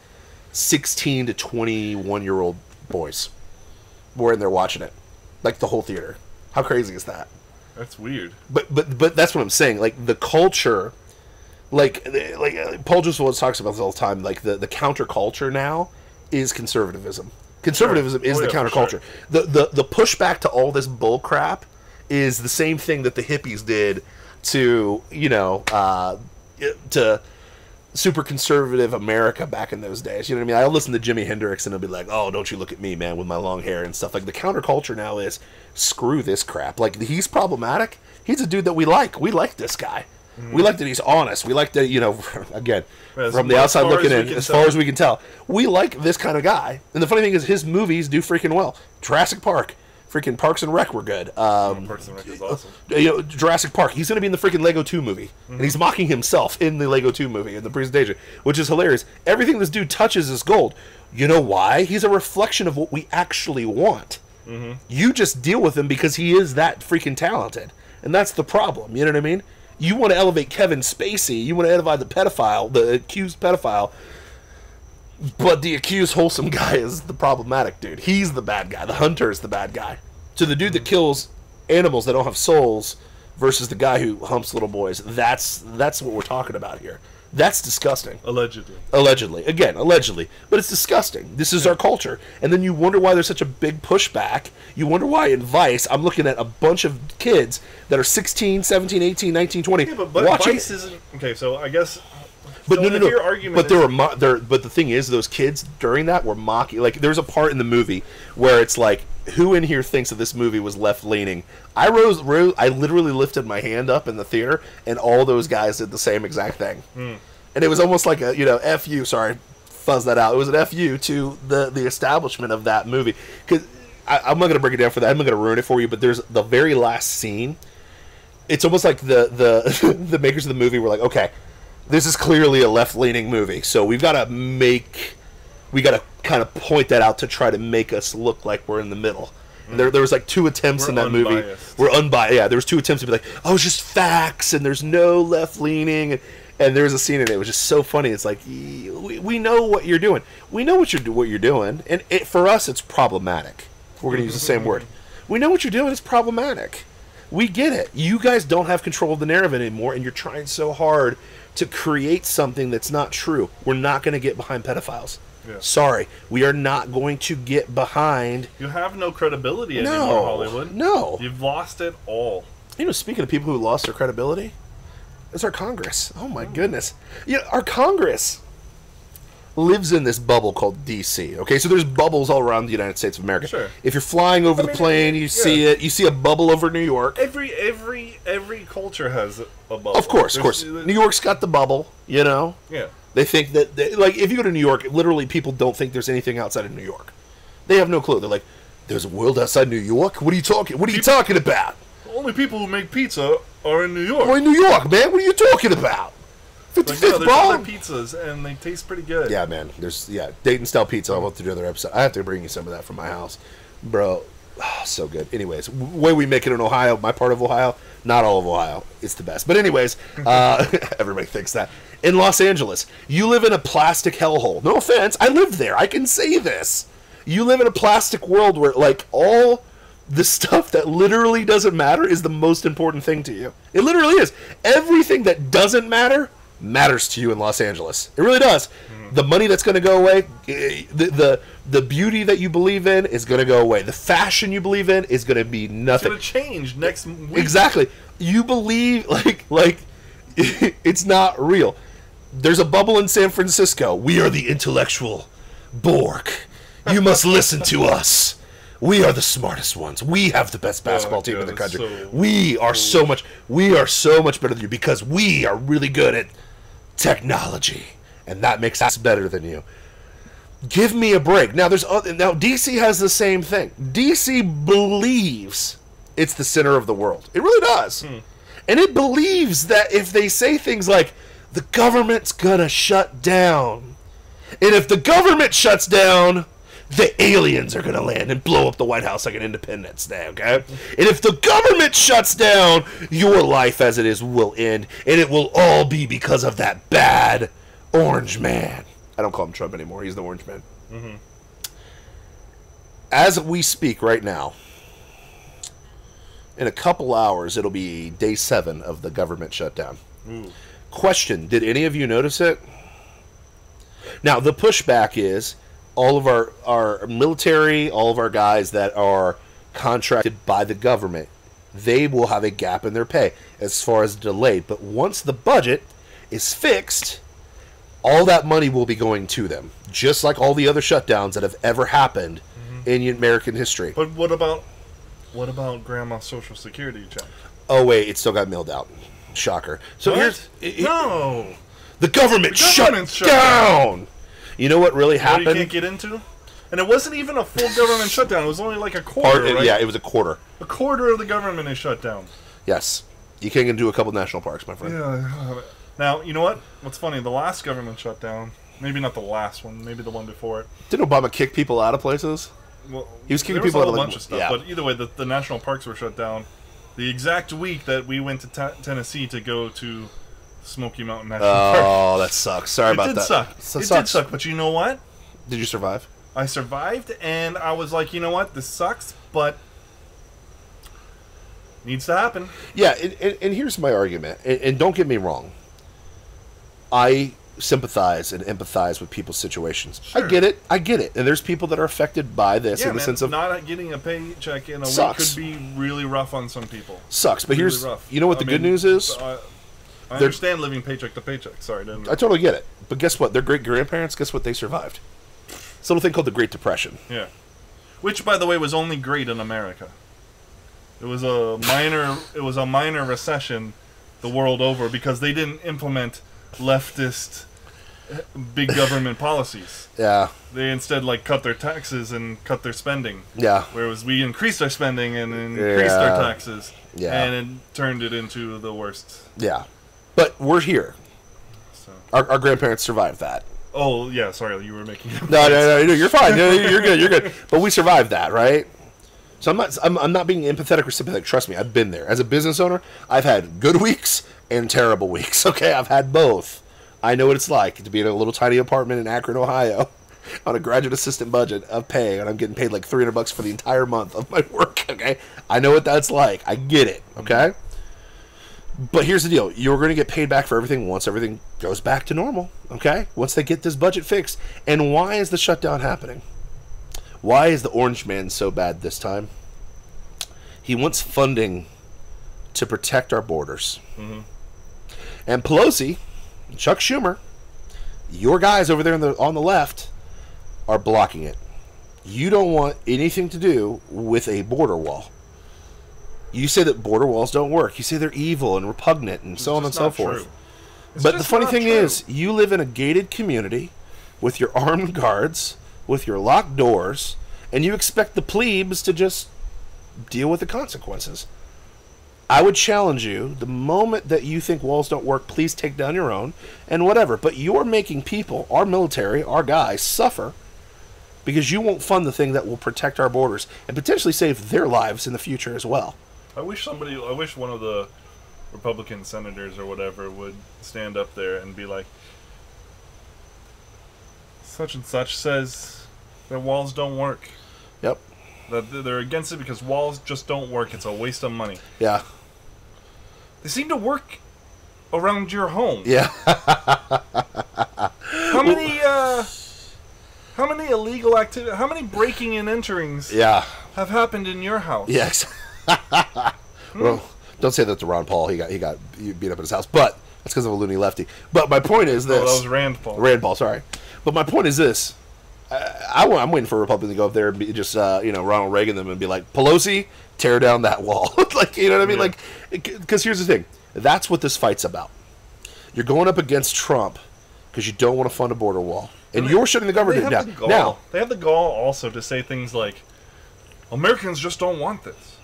16 to 21-year-old boys were in there watching it. The whole theater. How crazy is that? That's weird. But that's what I'm saying. The culture... Paul Joseph talks about this all the time. The counterculture now is conservatism. Conservatism is the counterculture. Sure. The pushback to all this bull crap is the same thing that the hippies did to super conservative America back in those days. You know what I mean? I'll listen to Jimi Hendrix and he'll be like, oh, don't you look at me, man, with my long hair and stuff. Like, the counterculture now is, screw this crap. Like, he's problematic. He's a dude that we like. We like this guy. We like that he's honest. We like that, you know, again, from the outside looking in, as far as we can tell, we like this kind of guy. And the funny thing is, his movies do freaking well. Jurassic Park, freaking Parks and Rec were good. Parks and Rec is awesome. You know, Jurassic Park, he's going to be in the freaking Lego 2 movie. And he's mocking himself in the Lego 2 movie, in the presentation, which is hilarious. Everything this dude touches is gold. You know why? He's a reflection of what we actually want. You just deal with him because he is that freaking talented. And that's the problem, you know what I mean? You want to elevate Kevin Spacey, you want to elevate the pedophile, the accused pedophile, but the accused wholesome guy is the problematic dude. He's the bad guy. The hunter is the bad guy. So the dude that kills animals that don't have souls versus the guy who humps little boys, that's what we're talking about here. That's disgusting. Allegedly. Allegedly. Again, allegedly. But it's disgusting. This is our culture. And then you wonder why there's such a big pushback. You wonder why in Vice, I'm looking at a bunch of kids that are 16, 17, 18, 19, 20. Yeah, but watching Vice isn't... Okay, so I guess... But so no. Your argument but but the thing is, those kids during that were mocking. Like, there's a part in the movie where it's like, who in here thinks that this movie was left leaning? I literally lifted my hand up in the theater, and all those guys did the same exact thing. And it was almost like a, you know, F-U. Sorry, fuzz that out. It was an F-U to the establishment of that movie. Because I'm not going to break it down for that. I'm not going to ruin it for you. But there's the very last scene. It's almost like the the makers of the movie were like, okay, this is clearly a left-leaning movie, so we got to kind of point that out to try to make us look like we're in the middle. There was like 2 attempts in that movie. We're unbiased. Yeah, there was 2 attempts to be like, oh, it's just facts, and there's no left-leaning, and there was a scene in it. It was just so funny. It's like, we know what you're doing. We know what you're doing, and for us, it's problematic. We're going to use the same word. We know what you're doing. It's problematic. We get it. You guys don't have control of the narrative anymore, and you're trying so hard to create something that's not true. We're not going to get behind pedophiles. Yeah. Sorry, we are not going to get behind. You have no credibility anymore, Hollywood. No. You've lost it all. You know, speaking of people who lost their credibility, it's our Congress. Oh my goodness. You know, our Congress lives in this bubble called DC. Okay, so there's bubbles all around the United States of America. Sure. If you're flying over the plane, you see it. You see a bubble over New York. Every culture has a bubble. Of course. New York's got the bubble, you know? Yeah. They think that, like, if you go to New York, literally people don't think there's anything outside of New York. They have no clue. They're like, there's a world outside New York? What are you talking about? Only people who make pizza are in New York. We're in New York, man. What are you talking about? 55th there's ball? other pizzas, and they taste pretty good. Yeah, man. There's, Dayton-style pizza. I'll have to do another episode. I have to bring you some of that from my house. Bro, so good. Anyways, way we make it in Ohio, my part of Ohio, not all of Ohio. It's the best. But anyways, everybody thinks that. In Los Angeles, you live in a plastic hellhole. No offense. I lived there. I can say this. You live in a plastic world where, like, all the stuff that literally doesn't matter is the most important thing to you. It literally is. Everything that doesn't matter matters to you in Los Angeles. It really does. The money that's going to go away, the beauty that you believe in is going to go away. The fashion you believe in is going to be nothing. It's going to change next week. Exactly. You believe, like it's not real. There's a bubble in San Francisco. We are the intellectual Borg. You must listen to us. We are the smartest ones. We have the best basketball team in the country. We are so much better than you because we are really good at technology, and that makes us better than you. Give me a break. Now DC has the same thing. DC believes it's the center of the world. It really does. And it believes that if they say things like, the government's gonna shut down, and if the government shuts down, the aliens are gonna land and blow up the White House like an Independence Day, okay? And if the government shuts down, your life as it is will end, and it will all be because of that bad orange man. I don't call him Trump anymore. He's the orange man. As we speak right now, in a couple hours, it'll be day 7 of the government shutdown. Question, did any of you notice it? Now, the pushback is all of our military, all of our guys that are contracted by the government, they will have a gap in their pay as far as delayed. But once the budget is fixed, all that money will be going to them, just like all the other shutdowns that have ever happened in American history. But what about Grandma's Social Security check? Oh wait, it still got mailed out. Shocker. So what? No, the government shut down. You know what really happened? You can't get into? And it wasn't even a full government shutdown. It was only like a quarter, right? Yeah, it was a quarter. A quarter of the government is shut down. Yes. You can't get into a couple national parks, my friend. Yeah. Now, you know what? What's funny, the last government shutdown, maybe not the last one, maybe the one before it. Didn't Obama kick people out of places? Well, he was kicking people out of a bunch of stuff. Yeah. But either way, the national parks were shut down the exact week that we went to Tennessee to go to Smoky Mountain National Park. Oh, that sucks. Sorry about that. It did suck, but you know what? Did you survive? I survived, and I was like, you know what? This sucks, but needs to happen. Yeah, and here's my argument, and don't get me wrong. I sympathize and empathize with people's situations. Sure. I get it. And there's people that are affected by this in the sense of not getting a paycheck in a week could be really rough on some people. Sucks, but here's rough. You know what the good news is? I understand living paycheck to paycheck. Sorry, I totally get it. But guess what? Their great grandparents, guess what? They survived. It's a little thing called the Great Depression. Yeah, which by the way was only great in America. It was a minor recession the world over because they didn't implement leftist big government policies. Yeah. They instead cut their taxes and cut their spending. Yeah. Whereas we increased our spending and increased our taxes. Yeah. And it turned it into the worst. Yeah. But we're here. So. Our grandparents survived that. Oh, yeah, sorry, you were making No, you're fine. You're good. But we survived that, right? So I'm not being empathetic or sympathetic. Trust me, I've been there. As a business owner, I've had good weeks and terrible weeks. Okay, I've had both. I know what it's like to be in a little tiny apartment in Akron, Ohio, on a graduate assistant budget of pay, and I'm getting paid like $300 for the entire month of my work. Okay, I know what that's like. I get it. Okay, but here's the deal: you're going to get paid back for everything once everything goes back to normal. Okay, once they get this budget fixed. And why is the shutdown happening? Why is the Orange Man so bad this time? He wants funding to protect our borders. Mm-hmm. And Pelosi, Chuck Schumer, your guys over there on the left are blocking it. You don't want anything to do with a border wall. You say that border walls don't work. You say they're evil and repugnant and so on and so forth. But the funny thing is, you live in a gated community with your armed guards, with your locked doors, and you expect the plebes to just deal with the consequences. I would challenge you, the moment that you think walls don't work, please take down your own and whatever. But you're making people, our military, our guys, suffer because you won't fund the thing that will protect our borders and potentially save their lives in the future as well. I wish one of the Republican senators or whatever would stand up there and be like, such and such says that walls don't work. Yep. That they're against it because walls just don't work. It's a waste of money. Yeah. They seem to work around your home. Yeah. How many illegal activity? How many breaking and enterings? Yeah. Have happened in your house? Yes. Well, don't say that to Ron Paul. He got beat up at his house, but that's because of a loony lefty. But my point is this. Oh, that was Rand Paul. Rand Paul, sorry. But my point is this. I'm waiting for a Republican to go up there and be just, Ronald Reagan them and be like, Pelosi, tear down that wall. Like, you know what I mean? Yeah. Like, because here's the thing. That's what this fight's about. You're going up against Trump because you don't want to fund a border wall. And you're shutting the government down. Now, they have the gall also to say things like, Americans just don't want this.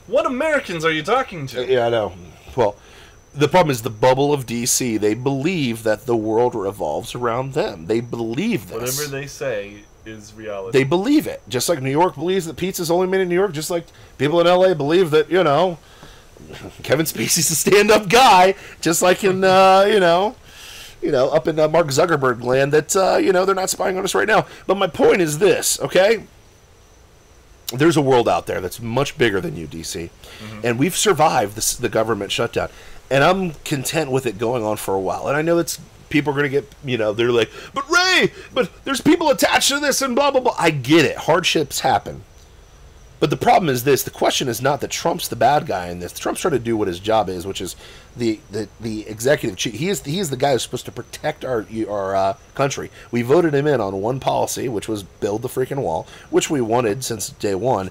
What Americans are you talking to? Yeah, I know. Well, the problem is the bubble of D.C. They believe that the world revolves around them. They believe this. Whatever they say is reality. They believe it. Just like New York believes that pizza's only made in New York. Just like people in L.A. believe that, Kevin Spacey's a stand-up guy. Just like in, up in Mark Zuckerberg land that, they're not spying on us right now. But my point is this, okay? There's a world out there that's much bigger than you, D.C. Mm-hmm. And we've survived the government shutdown. And I'm content with it going on for a while. And I know that's people are going to get, they're like, but Ray, there's people attached to this and blah, blah, blah. I get it. Hardships happen. But the problem is this: the question is not that Trump's the bad guy in this. Trump's trying to do what his job is, which is the executive chief. He is the guy who's supposed to protect our country. We voted him in on one policy, which was build the freaking wall, which we wanted since day one.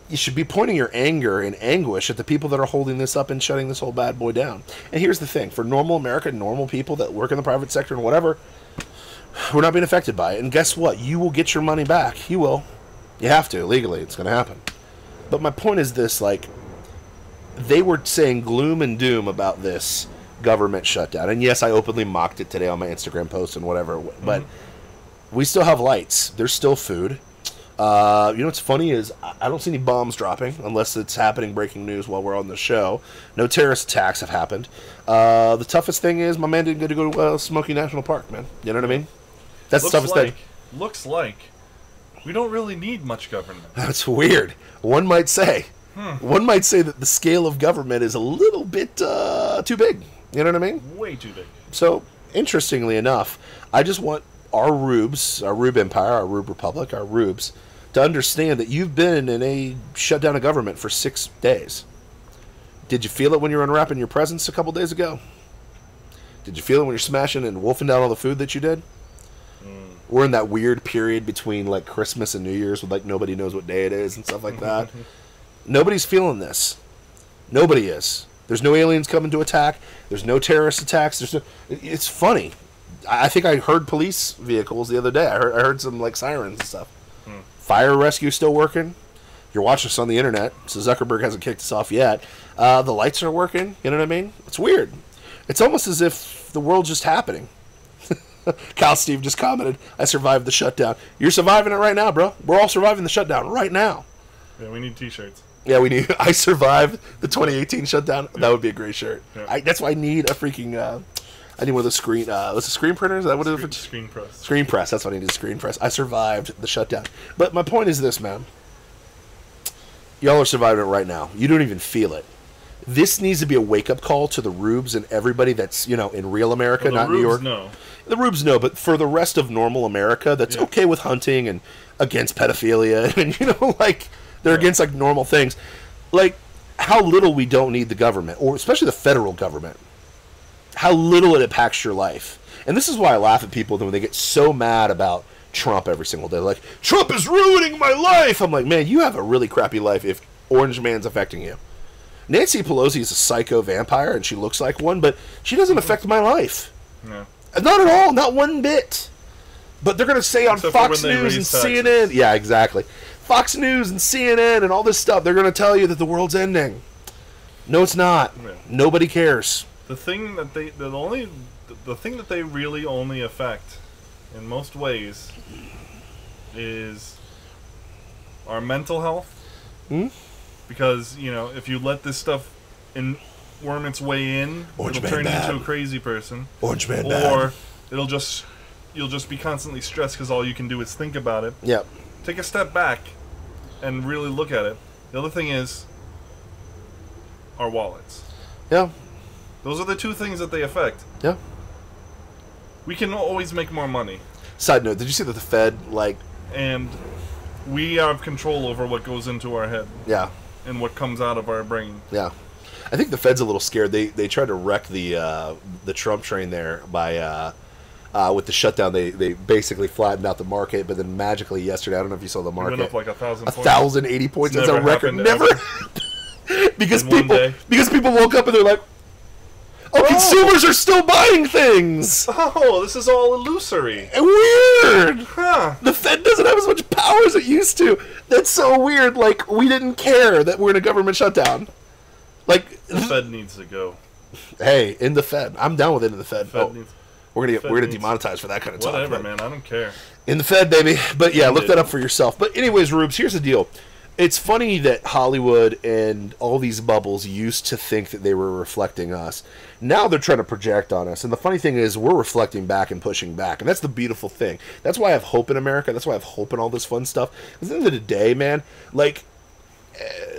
You should be pointing your anger and anguish at the people that are holding this up and shutting this whole bad boy down. And here's the thing: for normal America, normal people that work in the private sector and whatever, we're not being affected by it. And guess what? You will get your money back. You will. You have to, legally. It's going to happen. But my point is this, like, they were saying gloom and doom about this government shutdown. And yes, I openly mocked it today on my Instagram post and whatever. But we still have lights. There's still food. You know what's funny is I don't see any bombs dropping unless it's happening, breaking news while we're on the show. No terrorist attacks have happened. The toughest thing is my man didn't get to go to Smoky National Park, man. You know what I mean? That's the toughest thing. Looks like we don't really need much government. That's weird. One might say. One might say that the scale of government is a little bit too big. You know what I mean? Way too big. So, interestingly enough, I just want our Rubes, our Rube Empire, our Rube Republic, our Rubes, to understand that you've been in a shutdown of government for 6 days. Did you feel it when you were unwrapping your presents a couple days ago? Did you feel it when you're smashing and wolfing down all the food that you did? We're in that weird period between, like, Christmas and New Year's with, like, nobody knows what day it is and stuff like that. Nobody's feeling this. Nobody is. There's no aliens coming to attack. There's no terrorist attacks. It's funny. I think I heard police vehicles the other day. I heard some, like, sirens and stuff. Fire rescue still working. You're watching us on the internet, so Zuckerberg hasn't kicked us off yet. The lights are working. You know what I mean? It's weird. It's almost as if the world's just happening. Cal Steve just commented, I survived the shutdown. You're surviving it right now, bro. We're all surviving the shutdown right now. Yeah, we need t-shirts. Yeah, we need. I survived the 2018 shutdown. Yeah. That would be a great shirt. Yeah. That's why I need a freaking. I need one of the screen. Was it screen printers? Is that what it is? Screen press. Screen press. That's what I need. A screen press. I survived the shutdown. But my point is this, man. Y'all are surviving it right now. You don't even feel it. This needs to be a wake-up call to the Rubes and everybody that's, in real America, not New York. No. The Rubes know, but for the rest of normal America that's okay with hunting and against pedophilia and, like, they're against, like, normal things. Like, how little we don't need the government, or especially the federal government. How little it impacts your life. And this is why I laugh at people when they get so mad about Trump every single day. Like, Trump is ruining my life! I'm like, man, you have a really crappy life if Orange Man's affecting you. Nancy Pelosi is a psycho vampire, and she looks like one, but she doesn't affect my life. No. Not at all, not one bit. But they're going to say on Fox News and CNN... Yeah, exactly. Fox News and CNN and all this stuff, they're going to tell you that the world's ending. No, it's not. Yeah. Nobody cares. The thing that they really only affect, in most ways, is our mental health. Because, if you let this stuff worm its way in, it'll turn you into a crazy person. Orange Man or you'll just be constantly stressed because all you can do is think about it. Yep. Take a step back and really look at it. The other thing is our wallets. Yeah. Those are the two things that they affect. Yeah. We can always make more money. Side note, did you see that the Fed, And we have control over what goes into our head. Yeah. And what comes out of our brain. Yeah. I think the Fed's a little scared. They tried to wreck the Trump train there by with the shutdown. They basically flattened out the market, but then magically yesterday, I don't know if you saw the market. It went up like 1,000 points. 1,080 points. That's a record. Never. because people woke up and they're like, consumers are still buying things. Oh, this is all illusory. Weird. Huh. The Fed doesn't have as much power as it used to. That's so weird. Like, we didn't care that we're in a government shutdown. Like, the Fed needs to go. Hey, in the Fed. I'm down with it in the Fed. We're gonna demonetize for that kind of talk. Whatever, man. I don't care. In the Fed, baby. But yeah, look that up for yourself. But anyways, Rubes, here's the deal. It's funny that Hollywood and all these bubbles used to think that they were reflecting us. Now they're trying to project on us. And the funny thing is, we're reflecting back and pushing back. And that's the beautiful thing. That's why I have hope in America. That's why I have hope in all this fun stuff. At the end of the day, man, like,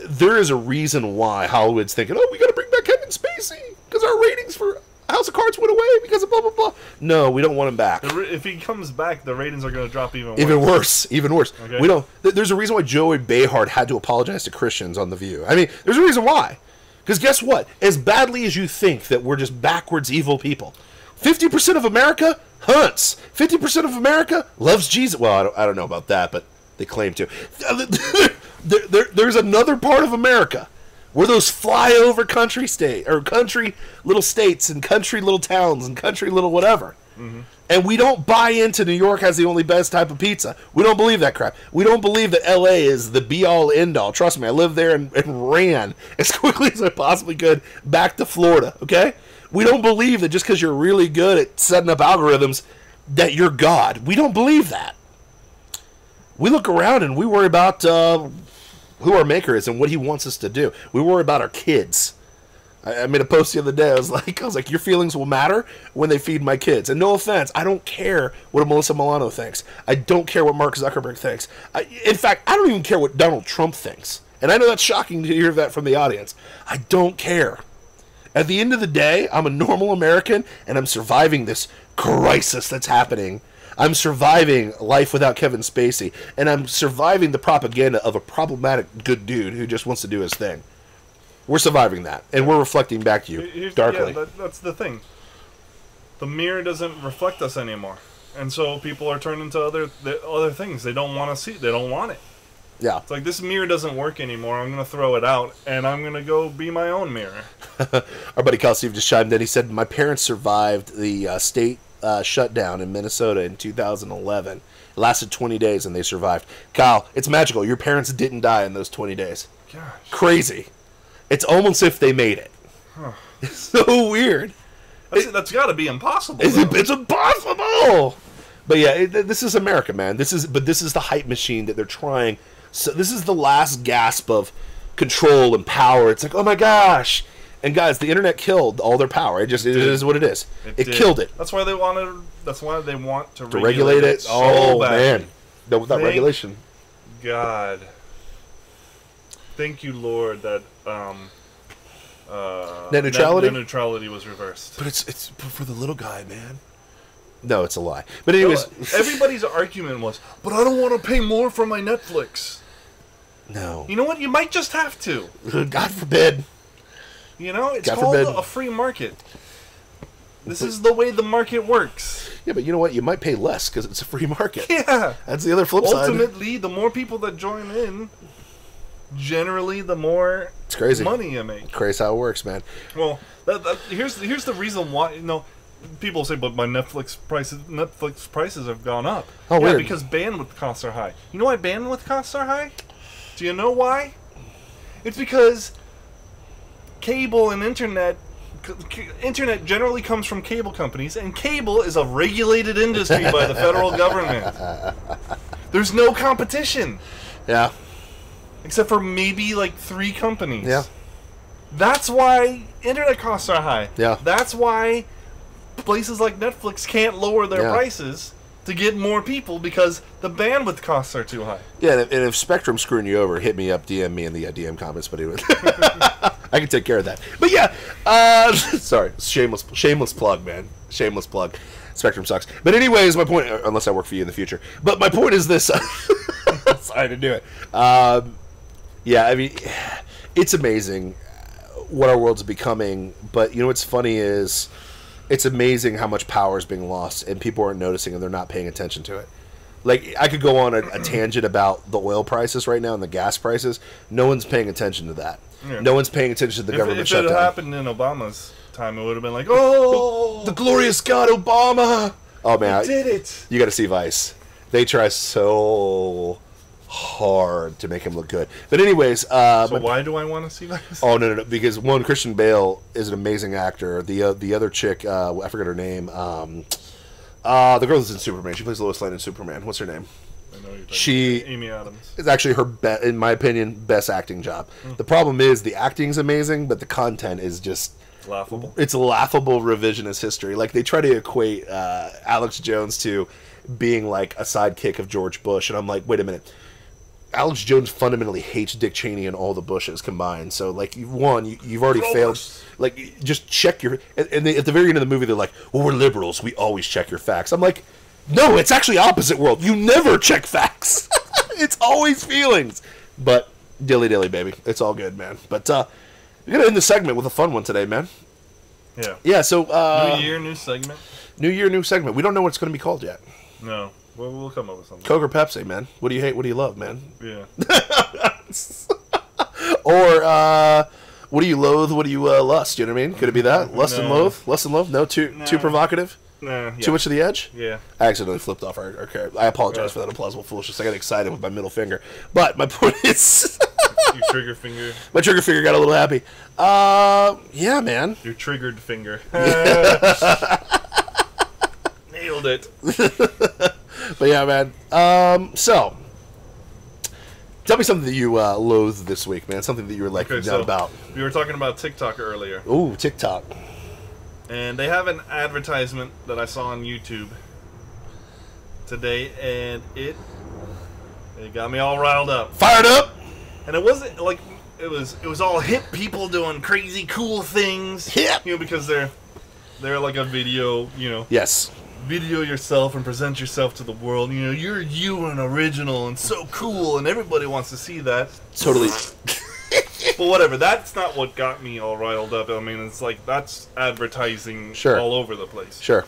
there is a reason why Hollywood's thinking, we got to bring back Kevin Spacey. Because our ratings for House of Cards went away because of blah, blah, blah. No, we don't want him back. If he comes back, the ratings are going to drop even worse. Even worse. Okay. We don't. There's a reason why Joey Behar had to apologize to Christians on The View. I mean, there's a reason why. Because guess what? As badly as you think that we're just backwards evil people, 50% of America hunts. 50% of America loves Jesus. Well, I don't know about that, but they claim to. There's another part of America where those flyover country little states and country little towns and country little whatever. Mm-hmm. And we don't buy into New York has the only best type of pizza. We don't believe that crap. We don't believe that L.A. is the be-all, end-all. Trust me, I lived there and ran as quickly as I possibly could back to Florida, okay? We don't believe that just because you're really good at setting up algorithms that you're God. We don't believe that. We look around and we worry about who our maker is and what he wants us to do. We worry about our kids. I made a post the other day. I was like, your feelings will matter when they feed my kids. And no offense, I don't care what Melissa Milano thinks. I don't care what Mark Zuckerberg thinks. In fact, I don't even care what Donald Trump thinks. And I know that's shocking to hear that from the audience. I don't care. At the end of the day, I'm a normal American, and I'm surviving this crisis that's happening. I'm surviving life without Kevin Spacey, and I'm surviving the propaganda of a problematic good dude who just wants to do his thing. We're surviving that, and we're reflecting back to you darkly. Yeah, that's the thing. The mirror doesn't reflect us anymore, and so people are turning to other things. They don't want to see. They don't want it. Yeah. It's like, this mirror doesn't work anymore. I'm going to throw it out, and I'm going to go be my own mirror. Our buddy Kyle Steve just chimed in. He said, my parents survived the state shutdown in Minnesota in 2011. It lasted 20 days, and they survived. Kyle, it's magical. Your parents didn't die in those 20 days. Gosh. Crazy. It's almost if they made it. Huh. It's so weird. That's got to be impossible. It's impossible! But yeah, this is America, man. This is the hype machine that they're trying. So this is the last gasp of control and power. It's like, oh my gosh. And guys, the internet killed all their power. It is what it is. It killed it. That's why they want to regulate it. Oh man. Without regulation. God. Thank you, Lord, that net neutrality? Net neutrality was reversed. But it's for the little guy, man. No, it's a lie. But anyways, everybody's argument was, but I don't want to pay more for my Netflix. No. You know what? You might just have to. God forbid. You know, it's called a free market. This is the way the market works. Yeah, but you know what? You might pay less because it's a free market. Yeah. That's the other flip side. Ultimately, the more people that join in, generally, the more it's crazy money you make. Crazy how it works, man. Well, here's the reason why. You know, people say, but my Netflix prices have gone up. Oh, yeah, weird. Because bandwidth costs are high. You know why bandwidth costs are high? Do you know why? It's because cable and internet generally comes from cable companies, and cable is a regulated industry by the federal government. There's no competition. Yeah. Except for maybe like 3 companies. Yeah. That's why internet costs are high. Yeah. That's why places like Netflix can't lower their prices to get more people, because the bandwidth costs are too high. Yeah, and if Spectrum's screwing you over, hit me up, DM me in the DM comments. But anyway, I can take care of that. But yeah, sorry, shameless plug, man. Shameless plug. Spectrum sucks. But anyways, my point, unless I work for you in the future. But my point is this. Sorry to do it. Yeah, I mean, it's amazing what our world's becoming. But you know what's funny is, it's amazing how much power is being lost, and people aren't noticing, and they're not paying attention to it. Like, I could go on a tangent about the oil prices right now and the gas prices. No one's paying attention to that. Yeah. No one's paying attention to the government shutdown. If it had happened in Obama's time, it would have been like, oh, the glorious God Obama. Oh man, I did it. You got to see Vice. They try so hard to make him look good. But anyways, so why do I want to see Vice? Oh no, because one, Christian Bale is an amazing actor. The other chick, I forget her name. The girl that's in Superman. She plays Lois Lane in Superman. What's her name? I know you're talking Amy Adams. It's actually her, in my opinion, best acting job. The problem is the acting's amazing, but the content is just laughable. It's laughable revisionist history. Like, they try to equate Alex Jones to being like a sidekick of George Bush, and I'm like, wait a minute. Alex Jones fundamentally hates Dick Cheney and all the Bushes combined. So, like, you've already failed. Like, just check your... And at the very end of the movie, they're like, well, we're liberals. We always check your facts. I'm like, no, it's actually opposite world. You never check facts. It's always feelings. But, dilly-dilly, baby. It's all good, man. But, we're going to end the segment with a fun one today, man. Yeah. Yeah, so... New year, new segment? New year, new segment. We don't know what it's going to be called yet. No. We'll come up with something. Coke or Pepsi, man? What do you hate? What do you love, man? Yeah. Or, what do you loathe? What do you lust? You know what I mean? Could it be that? Lust and loathe? Lust and loathe? No? Too provocative? Nah. Yeah. Too much of the edge? Yeah. I accidentally flipped off our character. I apologize for that implausible foolishness. I got excited with my middle finger. But my point is... Your trigger finger. My trigger finger got a little happy. Yeah, man. Your triggered finger. Nailed it. But yeah, man. So, tell me something that you loathed this week, man. Something that you were like down about. We were talking about TikTok earlier. Ooh, TikTok. And they have an advertisement that I saw on YouTube today, and it got me all riled up. Fired up. And it wasn't like it was all hip people doing crazy cool things. Hip. You know, because they're like a video. You know. Yes. Video yourself and present yourself to the world. You know, you're you and original and so cool, and everybody wants to see that. Totally. But whatever, that's not what got me all riled up. I mean, it's like, that's advertising all over the place. Sure.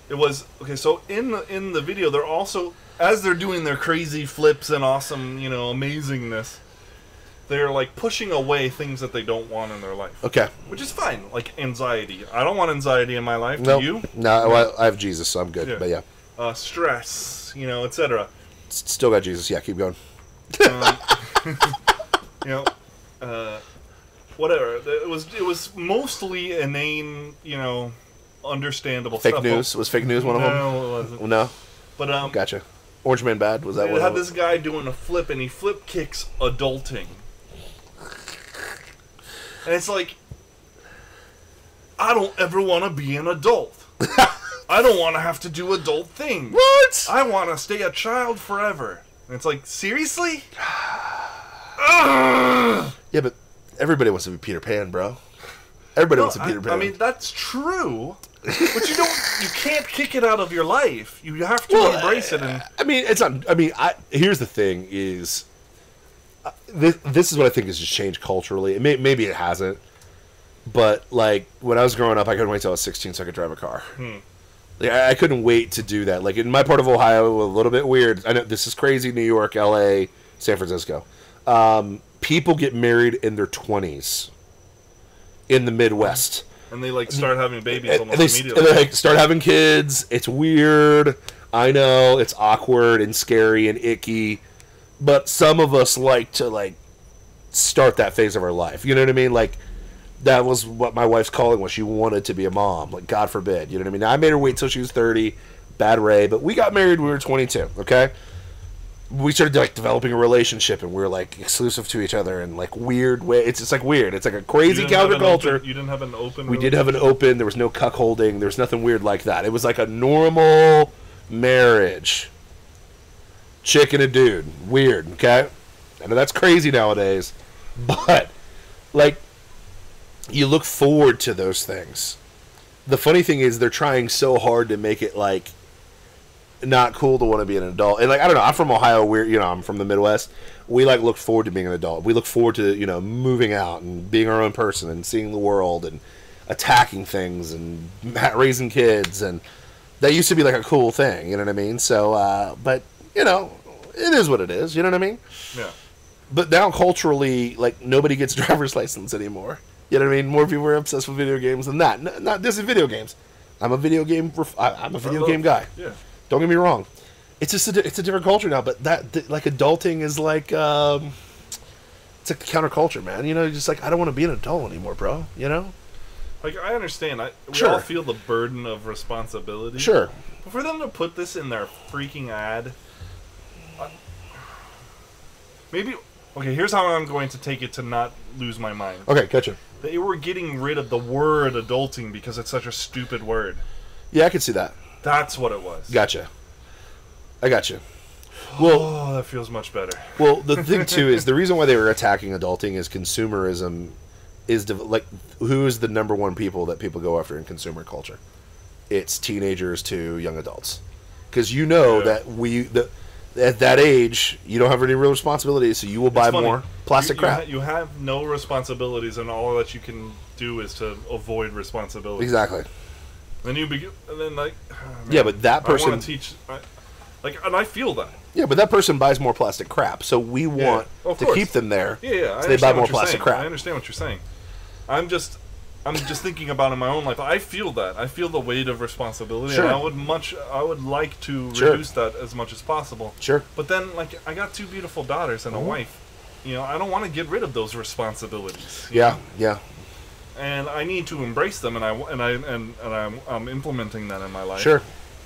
It was, okay, so in the video, they're also, as they're doing their crazy flips and awesome, you know, amazingness, they're like pushing away things that they don't want in their life. Okay. Which is fine, like anxiety. I don't want anxiety in my life. Nope. Do you? No, well, I have Jesus, so I'm good. Yeah. But yeah. Stress, you know, etc. Still got Jesus. Yeah, keep going. You know, whatever. It was mostly inane, you know, understandable fake stuff. news? Was fake news one of them? No, it wasn't. No? But, Gotcha. Orange Man Bad? Was that one it of had them? this guy doing a flip, and he flip kicks adulting. And it's like, I don't ever want to be an adult. I don't want to have to do adult things. What? I want to stay a child forever. And it's like, seriously? Yeah, but everybody wants to be Peter Pan, bro. Everybody wants to be Peter Pan. I mean, that's true. But you can't kick it out of your life. You have to embrace it. And I mean, it's not. I mean, here's the thing: is this is what I think has just changed culturally. Maybe it hasn't, but like when I was growing up, I couldn't wait till I was 16 so I could drive a car. Like, I couldn't wait to do that. Like in my part of Ohio, a little bit weird. I know this is crazy. New York, L.A., San Francisco. People get married in their 20s in the Midwest. And they like start having babies almost immediately. And they like start having kids. It's weird. I know it's awkward and scary and icky, but some of us like to like start that phase of our life. You know what I mean? Like that was what my wife's calling was. She wanted to be a mom. Like God forbid. You know what I mean? I made her wait till she was 30. Bad Ray, but we got married when we were 22. Okay. We started like developing a relationship, and we were like exclusive to each other in like weird way. It's just like weird. It's like a crazy counterculture. You didn't have an open. We did have an open. There was no cuckolding. There was nothing weird like that. It was like a normal marriage. Chick and a dude. Weird. Okay, I know that's crazy nowadays, but like you look forward to those things. The funny thing is they're trying so hard to make it like not cool to want to be an adult. And like I don't know, I'm from Ohio, I'm from the Midwest. We like look forward to being an adult. We look forward to, moving out and being our own person and seeing the world and attacking things and raising kids, and that used to be like a cool thing, you know what I mean? So but it is what it is, you know what I mean? Yeah. But now culturally, like nobody gets driver's license anymore. You know what I mean? More people are obsessed with video games than that. Not this is video games. I'm a video game guy. Yeah. Don't get me wrong, it's just it's a different culture now. But like adulting is like it's like the counterculture, man. Just like I don't want to be an adult anymore, bro. Like I understand, we Sure. all feel the burden of responsibility. Sure. But for them to put this in their freaking ad, maybe okay. Here's how I'm going to take it to not lose my mind. Okay, gotcha. They were getting rid of the word adulting because it's such a stupid word. Yeah, I can see that. That's what it was. Gotcha. I gotcha. Well, that feels much better. Well, the thing too is the reason why they were attacking adulting is consumerism is like who is the number one people that people go after in consumer culture? It's teenagers to young adults, because that at that age you don't have any real responsibilities, so you will buy more plastic crap. You have no responsibilities, and all that you can do is to avoid responsibility. Exactly. Then you begin, and then like, yeah, but that person I want to teach, and I feel that. Yeah, but that person buys more plastic crap, so we want to keep them there. Yeah, so they buy more plastic crap. I understand what you're saying. I'm just thinking about in my own life. I feel that. I feel the weight of responsibility, and I would like to reduce that as much as possible. Sure. But then, like, I got 2 beautiful daughters and a wife. You know, I don't want to get rid of those responsibilities. Yeah. And I need to embrace them, and I'm implementing that in my life. Sure.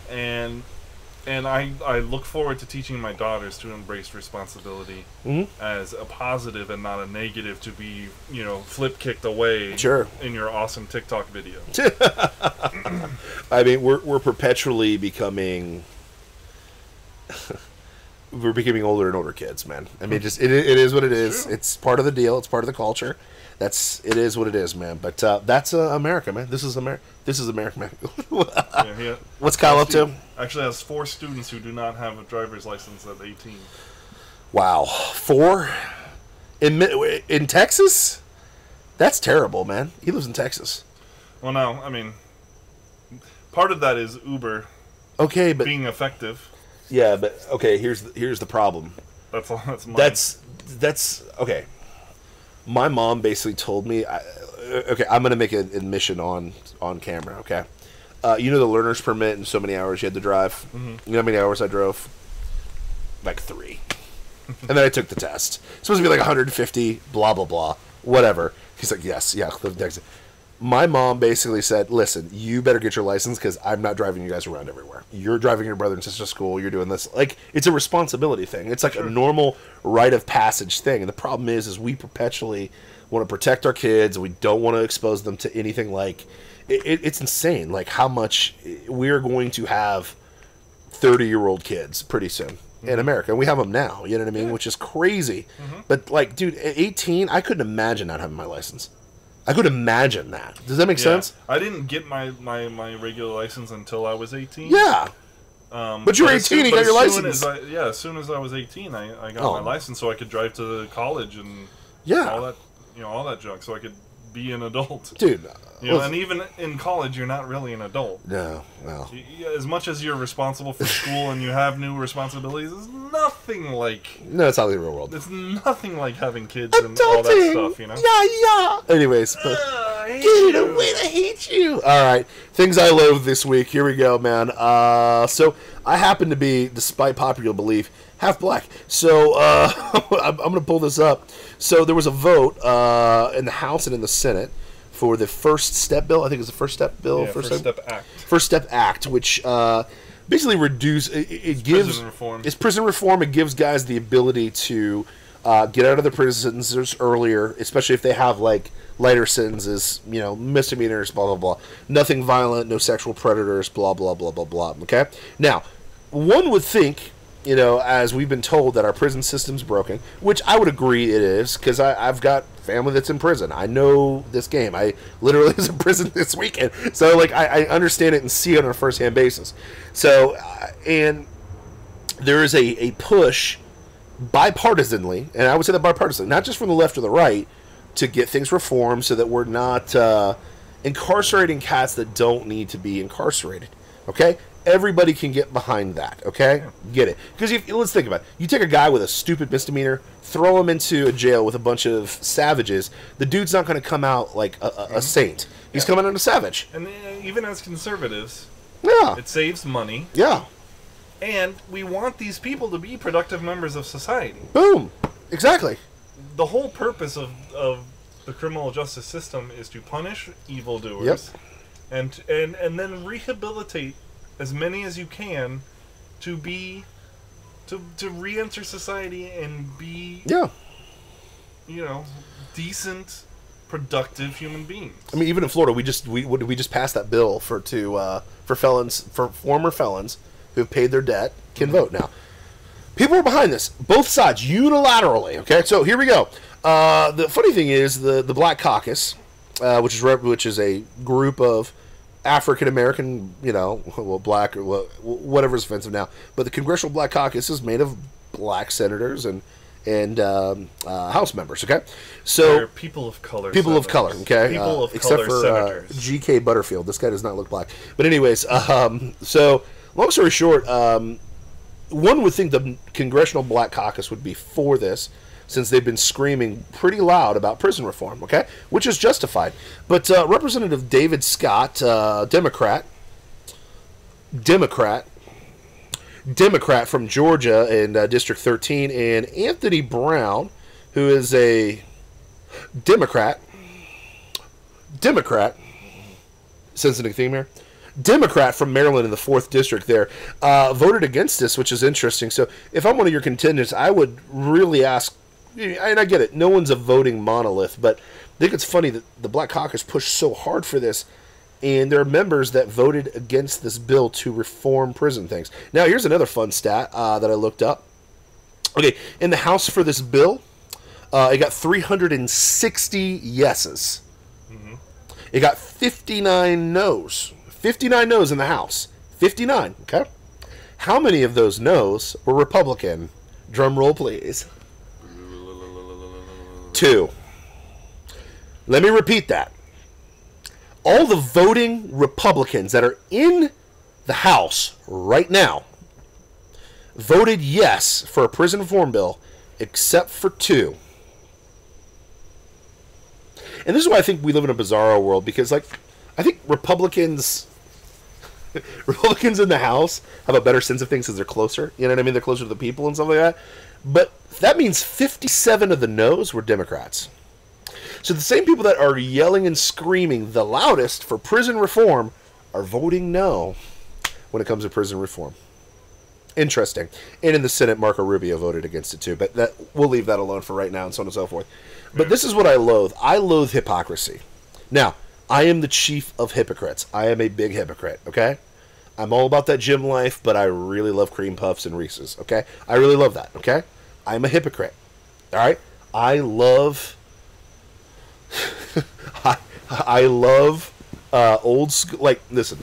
And I look forward to teaching my daughters to embrace responsibility as a positive and not a negative, to be, flip kicked away in your awesome TikTok video. I mean, we're perpetually becoming we're becoming older and older kids, man. I mean, just it is what it is. True. It's part of the deal. It's part of the culture. It is what it is, man. But that's America, man. This is America. This is America, man. What's Kyle up to? Actually, has 4 students who do not have a driver's license at 18. Wow, 4 in Texas? That's terrible, man. He lives in Texas. Well, no, I mean, part of that is Uber. Okay, but being effective. Yeah, but okay. Here's the problem. That's all. That's okay. My mom basically told me, okay, I'm going to make an admission on camera, okay? You know the learner's permit and so many hours you had to drive? Mm-hmm. You know how many hours I drove? Like 3. And then I took the test. It's supposed to be like 150, blah, blah, blah, whatever. He's like, yes, yeah. My mom basically said, listen, you better get your license because I'm not driving you guys around everywhere. You're driving your brother and sister to school. You're doing this. Like, it's a responsibility thing. It's like a normal rite of passage thing. And the problem is we perpetually want to protect our kids. And we don't want to expose them to anything like... It's insane, like, how much we're going to have 30-year-old kids pretty soon in America. And we have them now, you know what I mean? Yeah. Which is crazy. Mm-hmm. But, like, dude, at 18, I couldn't imagine not having my license. I could imagine that. Does that make sense? I didn't get my regular license until I was 18. Yeah. But you're 18, you got your license. As soon as I was 18, I got my license so I could drive to college and all that junk, so I could be an adult. Dude. And even in college, you're not really an adult. No, well. As much as you're responsible for school and you have new responsibilities, it's nothing like... No, it's not the real world. It's nothing like having kids and all that stuff, you know? Yeah. Anyways, get it away, I hate you. All right, things I loathe this week. Here we go, man. So I happen to be, despite popular belief, half black. So I'm going to pull this up. So there was a vote in the House and in the Senate for the First Step Bill. I think it's the First Step Bill. Yeah, First Step Act. First Step Act, which basically it gives... prison reform. It's prison reform. It gives guys the ability to get out of their prison sentences earlier, especially if they have, like, lighter sentences, misdemeanors, blah, blah, blah. Nothing violent, no sexual predators, blah, blah, blah, blah, blah. Okay? Now, one would think... as we've been told that our prison system's broken, which I would agree it is, because I've got family that's in prison. I know this game. I literally was in prison this weekend. So, like, I understand it and see it on a first-hand basis. So, and there is a push bipartisanly, and I would say that bipartisanly, not just from the left or the right, to get things reformed so that we're not incarcerating cats that don't need to be incarcerated. Okay? Everybody can get behind that, okay? Get it. Because let's think about it. You take a guy with a stupid misdemeanor, throw him into a jail with a bunch of savages, the dude's not going to come out like a saint. He's coming out a savage. And even as conservatives, it saves money. Yeah. And we want these people to be productive members of society. Boom. Exactly. The whole purpose of the criminal justice system is to punish evildoers and then rehabilitate as many as you can to re-enter society and be decent, productive human beings. I mean, even in Florida, we just passed that bill for former felons who have paid their debt can vote now. People are behind this, both sides, unilaterally. Okay, so here we go. The funny thing is, the Black Caucus, which is a group of African American, black or whatever's offensive now, but the Congressional Black Caucus is made of black senators and House members. Okay, so they're people of color. People of color. Okay, people of except color for senators. G.K. Butterfield. This guy does not look black. But anyways, so long story short, one would think the Congressional Black Caucus would be for this, since they've been screaming pretty loud about prison reform, okay? Which is justified. But Representative David Scott, Democrat from Georgia in District 13, and Anthony Brown, who is a Democrat, sensitive theme here, Democrat from Maryland in the 4th District there, voted against this, which is interesting. So if I'm one of your contenders, I would really ask, and I get it, no one's a voting monolith, but I think it's funny that the Black Caucus pushed so hard for this, and there are members that voted against this bill to reform prison things. Now, here's another fun stat that I looked up. Okay, in the House for this bill, it got 360 yeses. Mm-hmm. It got 59 noes. 59 noes in the House. 59, okay? How many of those noes were Republican? Drum roll, please. 2. Let me repeat that. All the voting Republicans that are in the House right now voted yes for a prison reform bill, except for 2. And this is why I think we live in a bizarro world, because, I think Republicans in the House have a better sense of things because they're closer. You know what I mean? They're closer to the people and stuff like that. But that means 57 of the no's were Democrats. So the same people that are yelling and screaming the loudest for prison reform are voting no when it comes to prison reform. Interesting. And in the Senate, Marco Rubio voted against it too. But we'll leave that alone for right now and so on and so forth. But this is what I loathe. I loathe hypocrisy. Now, I am the chief of hypocrites. I am a big hypocrite, okay? I'm all about that gym life, but I really love cream puffs and Reese's, okay? I really love that, okay? I'm a hypocrite, all right? I love... I love old school... listen,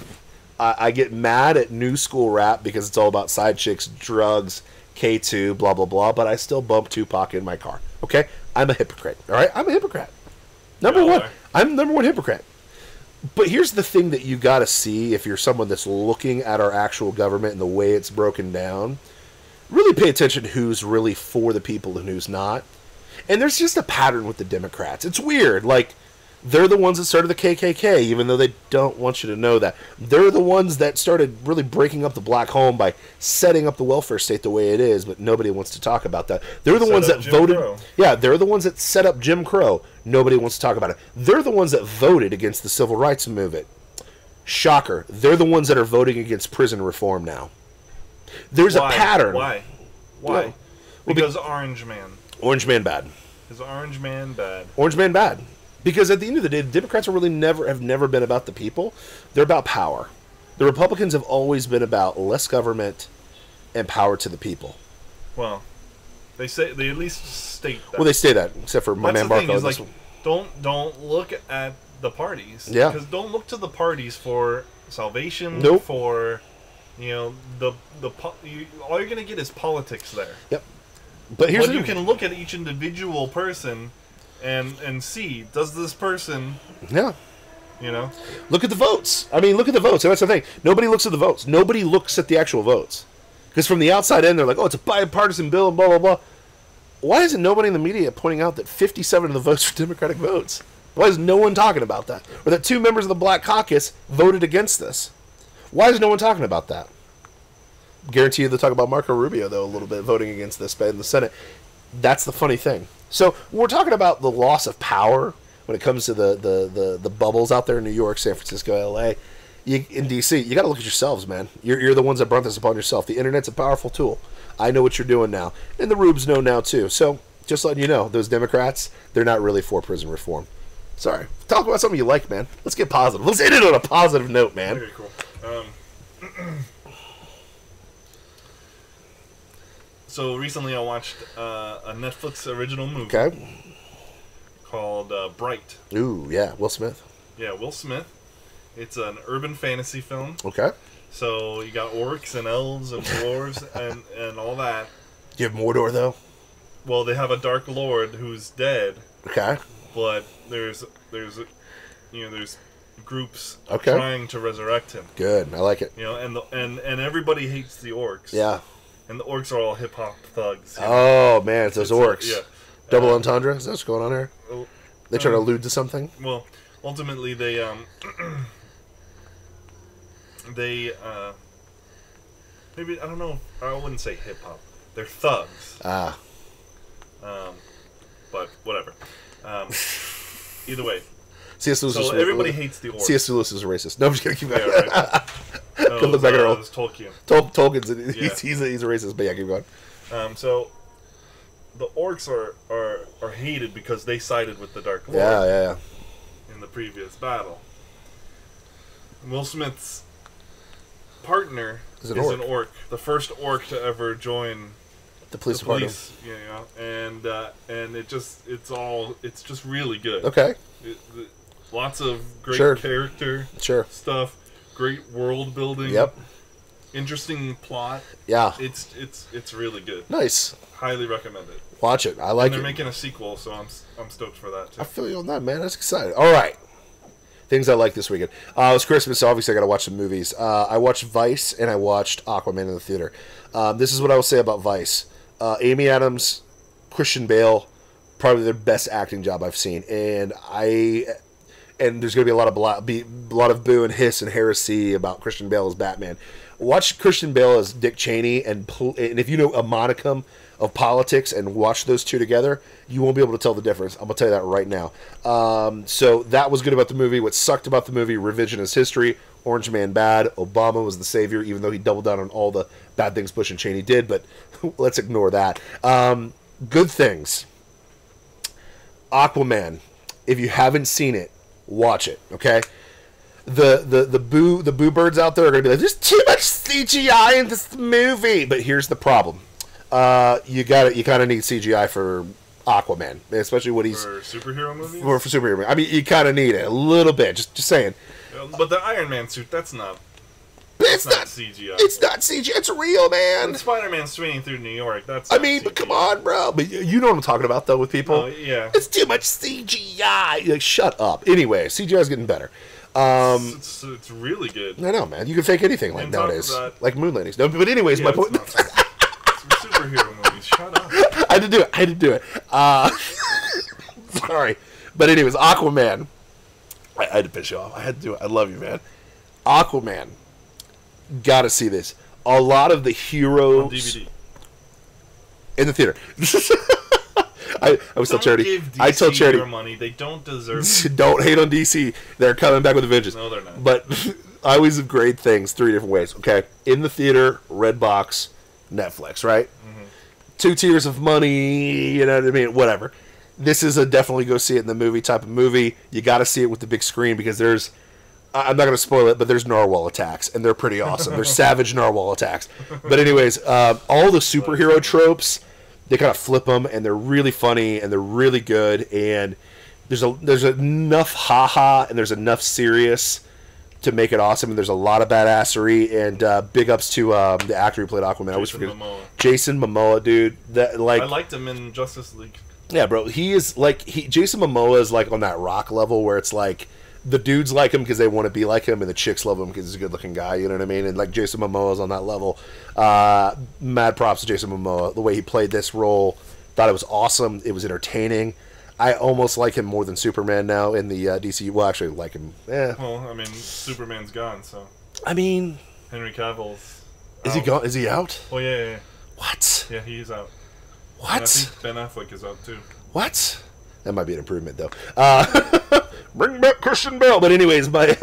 I get mad at new school rap because it's all about side chicks, drugs, K2, blah, blah, blah, but I still bump Tupac in my car, okay? I'm a hypocrite, all right? I'm a hypocrite. Number one. I'm the number one hypocrite. But here's the thing that you got to see if you're someone that's looking at our actual government and the way it's broken down. Really pay attention to who's really for the people and who's not. And there's just a pattern with the Democrats. It's weird. They're the ones that started the KKK, even though they don't want you to know that. They're the ones that started really breaking up the black home by setting up the welfare state the way it is, but nobody wants to talk about that. They're the ones that voted... Yeah, they're the ones that set up Jim Crow. Nobody wants to talk about it. They're the ones that voted against the civil rights movement. Shocker. They're the ones that are voting against prison reform now. There's a pattern. Why? Well, because Orange Man. Orange Man bad. Is Orange Man bad? Orange Man bad. Because at the end of the day, the Democrats are really never been about the people. They're about power. The Republicans have always been about less government and power to the people. Well, they at least state that. Well, they say that, except for my man Marco. That's the thing, don't look at the parties. Yeah. Because don't look to the parties for salvation. Nope. For, all you're gonna get is politics there. Yep. But here's you can look at each individual person. And see, does this person... Yeah. Look at the votes. I mean, look at the votes. And that's the thing. Nobody looks at the votes. Nobody looks at the actual votes. Because from the outside in, they're like, oh, it's a bipartisan bill and blah, blah, blah. Why isn't nobody in the media pointing out that 57 of the votes are Democratic votes? Why is no one talking about that? Or that 2 members of the Black Caucus voted against this? Why is no one talking about that? Guarantee you they'll talk about Marco Rubio, though, a little bit, voting against this in the Senate. That's the funny thing. So when we're talking about the loss of power when it comes to the bubbles out there in New York, San Francisco, L.A., in D.C., you got to look at yourselves, man. You're the ones that brought this upon yourself. The Internet's a powerful tool. I know what you're doing now. And the Rubes know now, too. So just letting you know, those Democrats, they're not really for prison reform. Sorry. Talk about something you like, man. Let's get positive. Let's end it on a positive note, man. Very cool. So recently I watched a Netflix original movie called Bright. Ooh, yeah, Will Smith. Yeah, Will Smith. It's an urban fantasy film. Okay. So you got orcs and elves and dwarves and all that. Do you have Mordor, though? Well, they have a Dark Lord who's dead. Okay. But there's groups trying to resurrect him. Good, I like it. You know, and everybody hates the orcs. Yeah. And the orcs are all hip hop thugs. Oh man, it's those orcs. Yeah. Double entendre. Is that what's going on here? They try to allude to something. Well, ultimately they maybe I don't know. I wouldn't say hip hop. They're thugs. Ah. But whatever. Either way. C.S. Lewis so everybody hates the orcs. C.S. Lewis is a racist. No, I'm just gonna keep going. Yeah, right. No, Look back at it was Tolkien. Tolkien's Yeah. he's a racist, but yeah, keep going. So the orcs are hated because they sided with the Dark Lord. Yeah. In the previous battle. Will Smith's partner is an orc. The first orc to ever join the police department. And it's just really good. Okay. Lots of great character stuff, great world building. Yep. Interesting plot. Yeah. It's really good. Nice. Highly recommend it. Watch it. I like it. And they're making a sequel, so I'm stoked for that too. I feel you on that, man. That's exciting. All right. Things I like this weekend. It was Christmas, so obviously I got to watch some movies. I watched Vice and I watched Aquaman in the theater. This is what I will say about Vice. Amy Adams, Christian Bale, probably their best acting job I've seen, and there's going to be a lot of boo and hiss and heresy about Christian Bale as Batman. Watch Christian Bale as Dick Cheney, and if you know a modicum of politics and watch those two together, you won't be able to tell the difference. I'm going to tell you that right now. So that was good about the movie. What sucked about the movie, revisionist history, Orange Man bad, Obama was the savior, even though he doubled down on all the bad things Bush and Cheney did, but let's ignore that. Good things. Aquaman, if you haven't seen it, watch it, okay? The boo birds out there are gonna be like, there's too much CGI in this movie. But here's the problem. You kinda need CGI for Aquaman, especially what he's for superhero movies? For superhero movies. I mean, you kinda need it a little bit, just saying. But the Iron Man suit, that's not CGI. It's not CGI. It's real, man. And Spider-Man swinging through New York. That's. But come on, bro. But you know what I'm talking about, though, with people. Oh, yeah. It's too much CGI. Like, shut up. Anyway, CGI is getting better. It's really good. I know, man. You can fake anything like nowadays, like moon landings. No, but anyways, my point. It's superhero movies. Shut up. I had to do it. Sorry, but anyways, Aquaman. I had to piss you off. I had to do it. I love you, man. Aquaman. Gotta see this. A lot of the heroes on DVD in the theater. I was tell charity. Give DC I tell charity their money. They don't deserve it. Don't hate on DC. They're coming back with a vengeance. No, they're not. But I always grade things 3 different ways. Okay, in the theater, Redbox, Netflix, right? Mm-hmm. 2 tiers of money. You know what I mean? Whatever. This is a definitely go see it in the movie type of movie. You got to see it with the big screen because there's. I'm not going to spoil it, but there's narwhal attacks, and they're pretty awesome. They're savage narwhal attacks. But anyways, all the superhero tropes, they kind of flip them, and they're really funny, and they're really good, and there's enough ha-ha, and there's enough serious to make it awesome, and there's a lot of badassery, and big ups to the actor who played Aquaman. I always forget. Jason Momoa, dude. I liked him in Justice League. Yeah, bro. He is, Jason Momoa is, on that Rock level where it's, the dudes like him because they want to be like him, and the chicks love him because he's a good-looking guy. You know what I mean? And Jason Momoa's on that level. Mad props to Jason Momoa. The way he played this role, thought it was awesome. It was entertaining. I almost like him more than Superman now in the DC. Well, actually, like him. Yeah. Well, I mean, Superman's gone, so. I mean, Henry Cavill's. Is he gone? Is he out? Oh yeah. What? Yeah, he's out. What? And I think Ben Affleck is out too. What? That might be an improvement, though. Bring back Christian Bale. But anyways, yeah,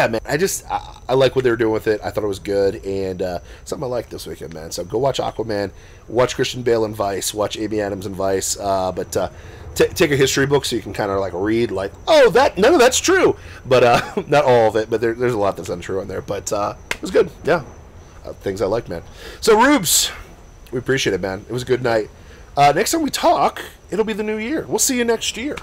man, I like what they were doing with it. I thought it was good, and something I liked this weekend, man. So go watch Aquaman, watch Christian Bale in Vice, watch Amy Adams in Vice, but take a history book so you can kind of read, none of that's true. But not all of it, but there's a lot that's untrue in there. But it was good, yeah. Things I like, man. So, Rubes, we appreciate it, man. It was a good night. Next time we talk, it'll be the new year. We'll see you next year.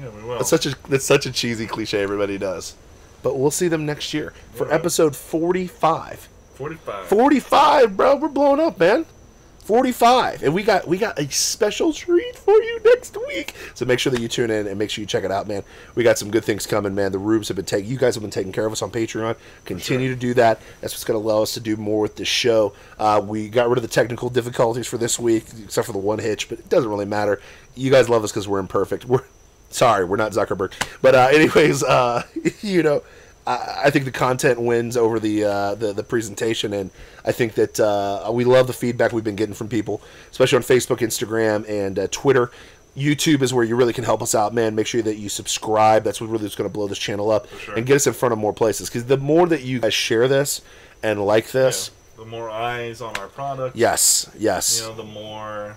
Yeah, we will. That's such a cheesy cliche everybody does. But we'll see them next year for episode 45. 45, bro. We're blowing up, man. 45. And we got a special treat for you next week. So make sure that you tune in and make sure you check it out, man. We got some good things coming, man. The Rubes have been you guys have been taking care of us on Patreon. Continue to do that. That's what's going to allow us to do more with this show. We got rid of the technical difficulties for this week, except for the one hitch, but it doesn't really matter. You guys love us because we're imperfect. Sorry, we're not Zuckerberg. But anyways, you know, I think the content wins over the presentation, and I think that we love the feedback we've been getting from people, especially on Facebook, Instagram, and Twitter. YouTube is where you really can help us out, man. Make sure that you subscribe. That's what really is going to blow this channel up and get us in front of more places. Because the more that you guys share this and like this, the more eyes on our product. Yes. You know, the more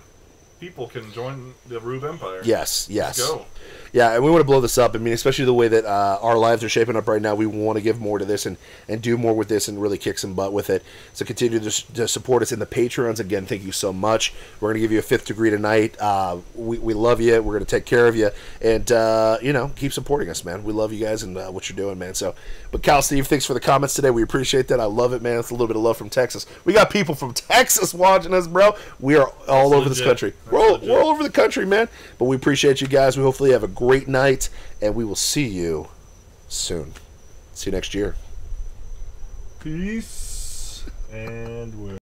people can join the Rube Empire. Yes. Let's go. Yeah, and we want to blow this up. I mean, especially the way that our lives are shaping up right now. We want to give more to this and do more with this and really kick some butt with it. So continue to support us in the Patreons. Again, thank you so much. We're going to give you a 5th degree tonight. We love you. We're going to take care of you. And, you know, keep supporting us, man. We love you guys and what you're doing, man. So, but Cal, Steve, thanks for the comments today. We appreciate that. I love it, man. It's a little bit of love from Texas. We got people from Texas watching us, bro. We are all over this country. We're all over the country, man. But we appreciate you guys. We hopefully have a great night, and we will see you soon. See you next year. Peace, and we're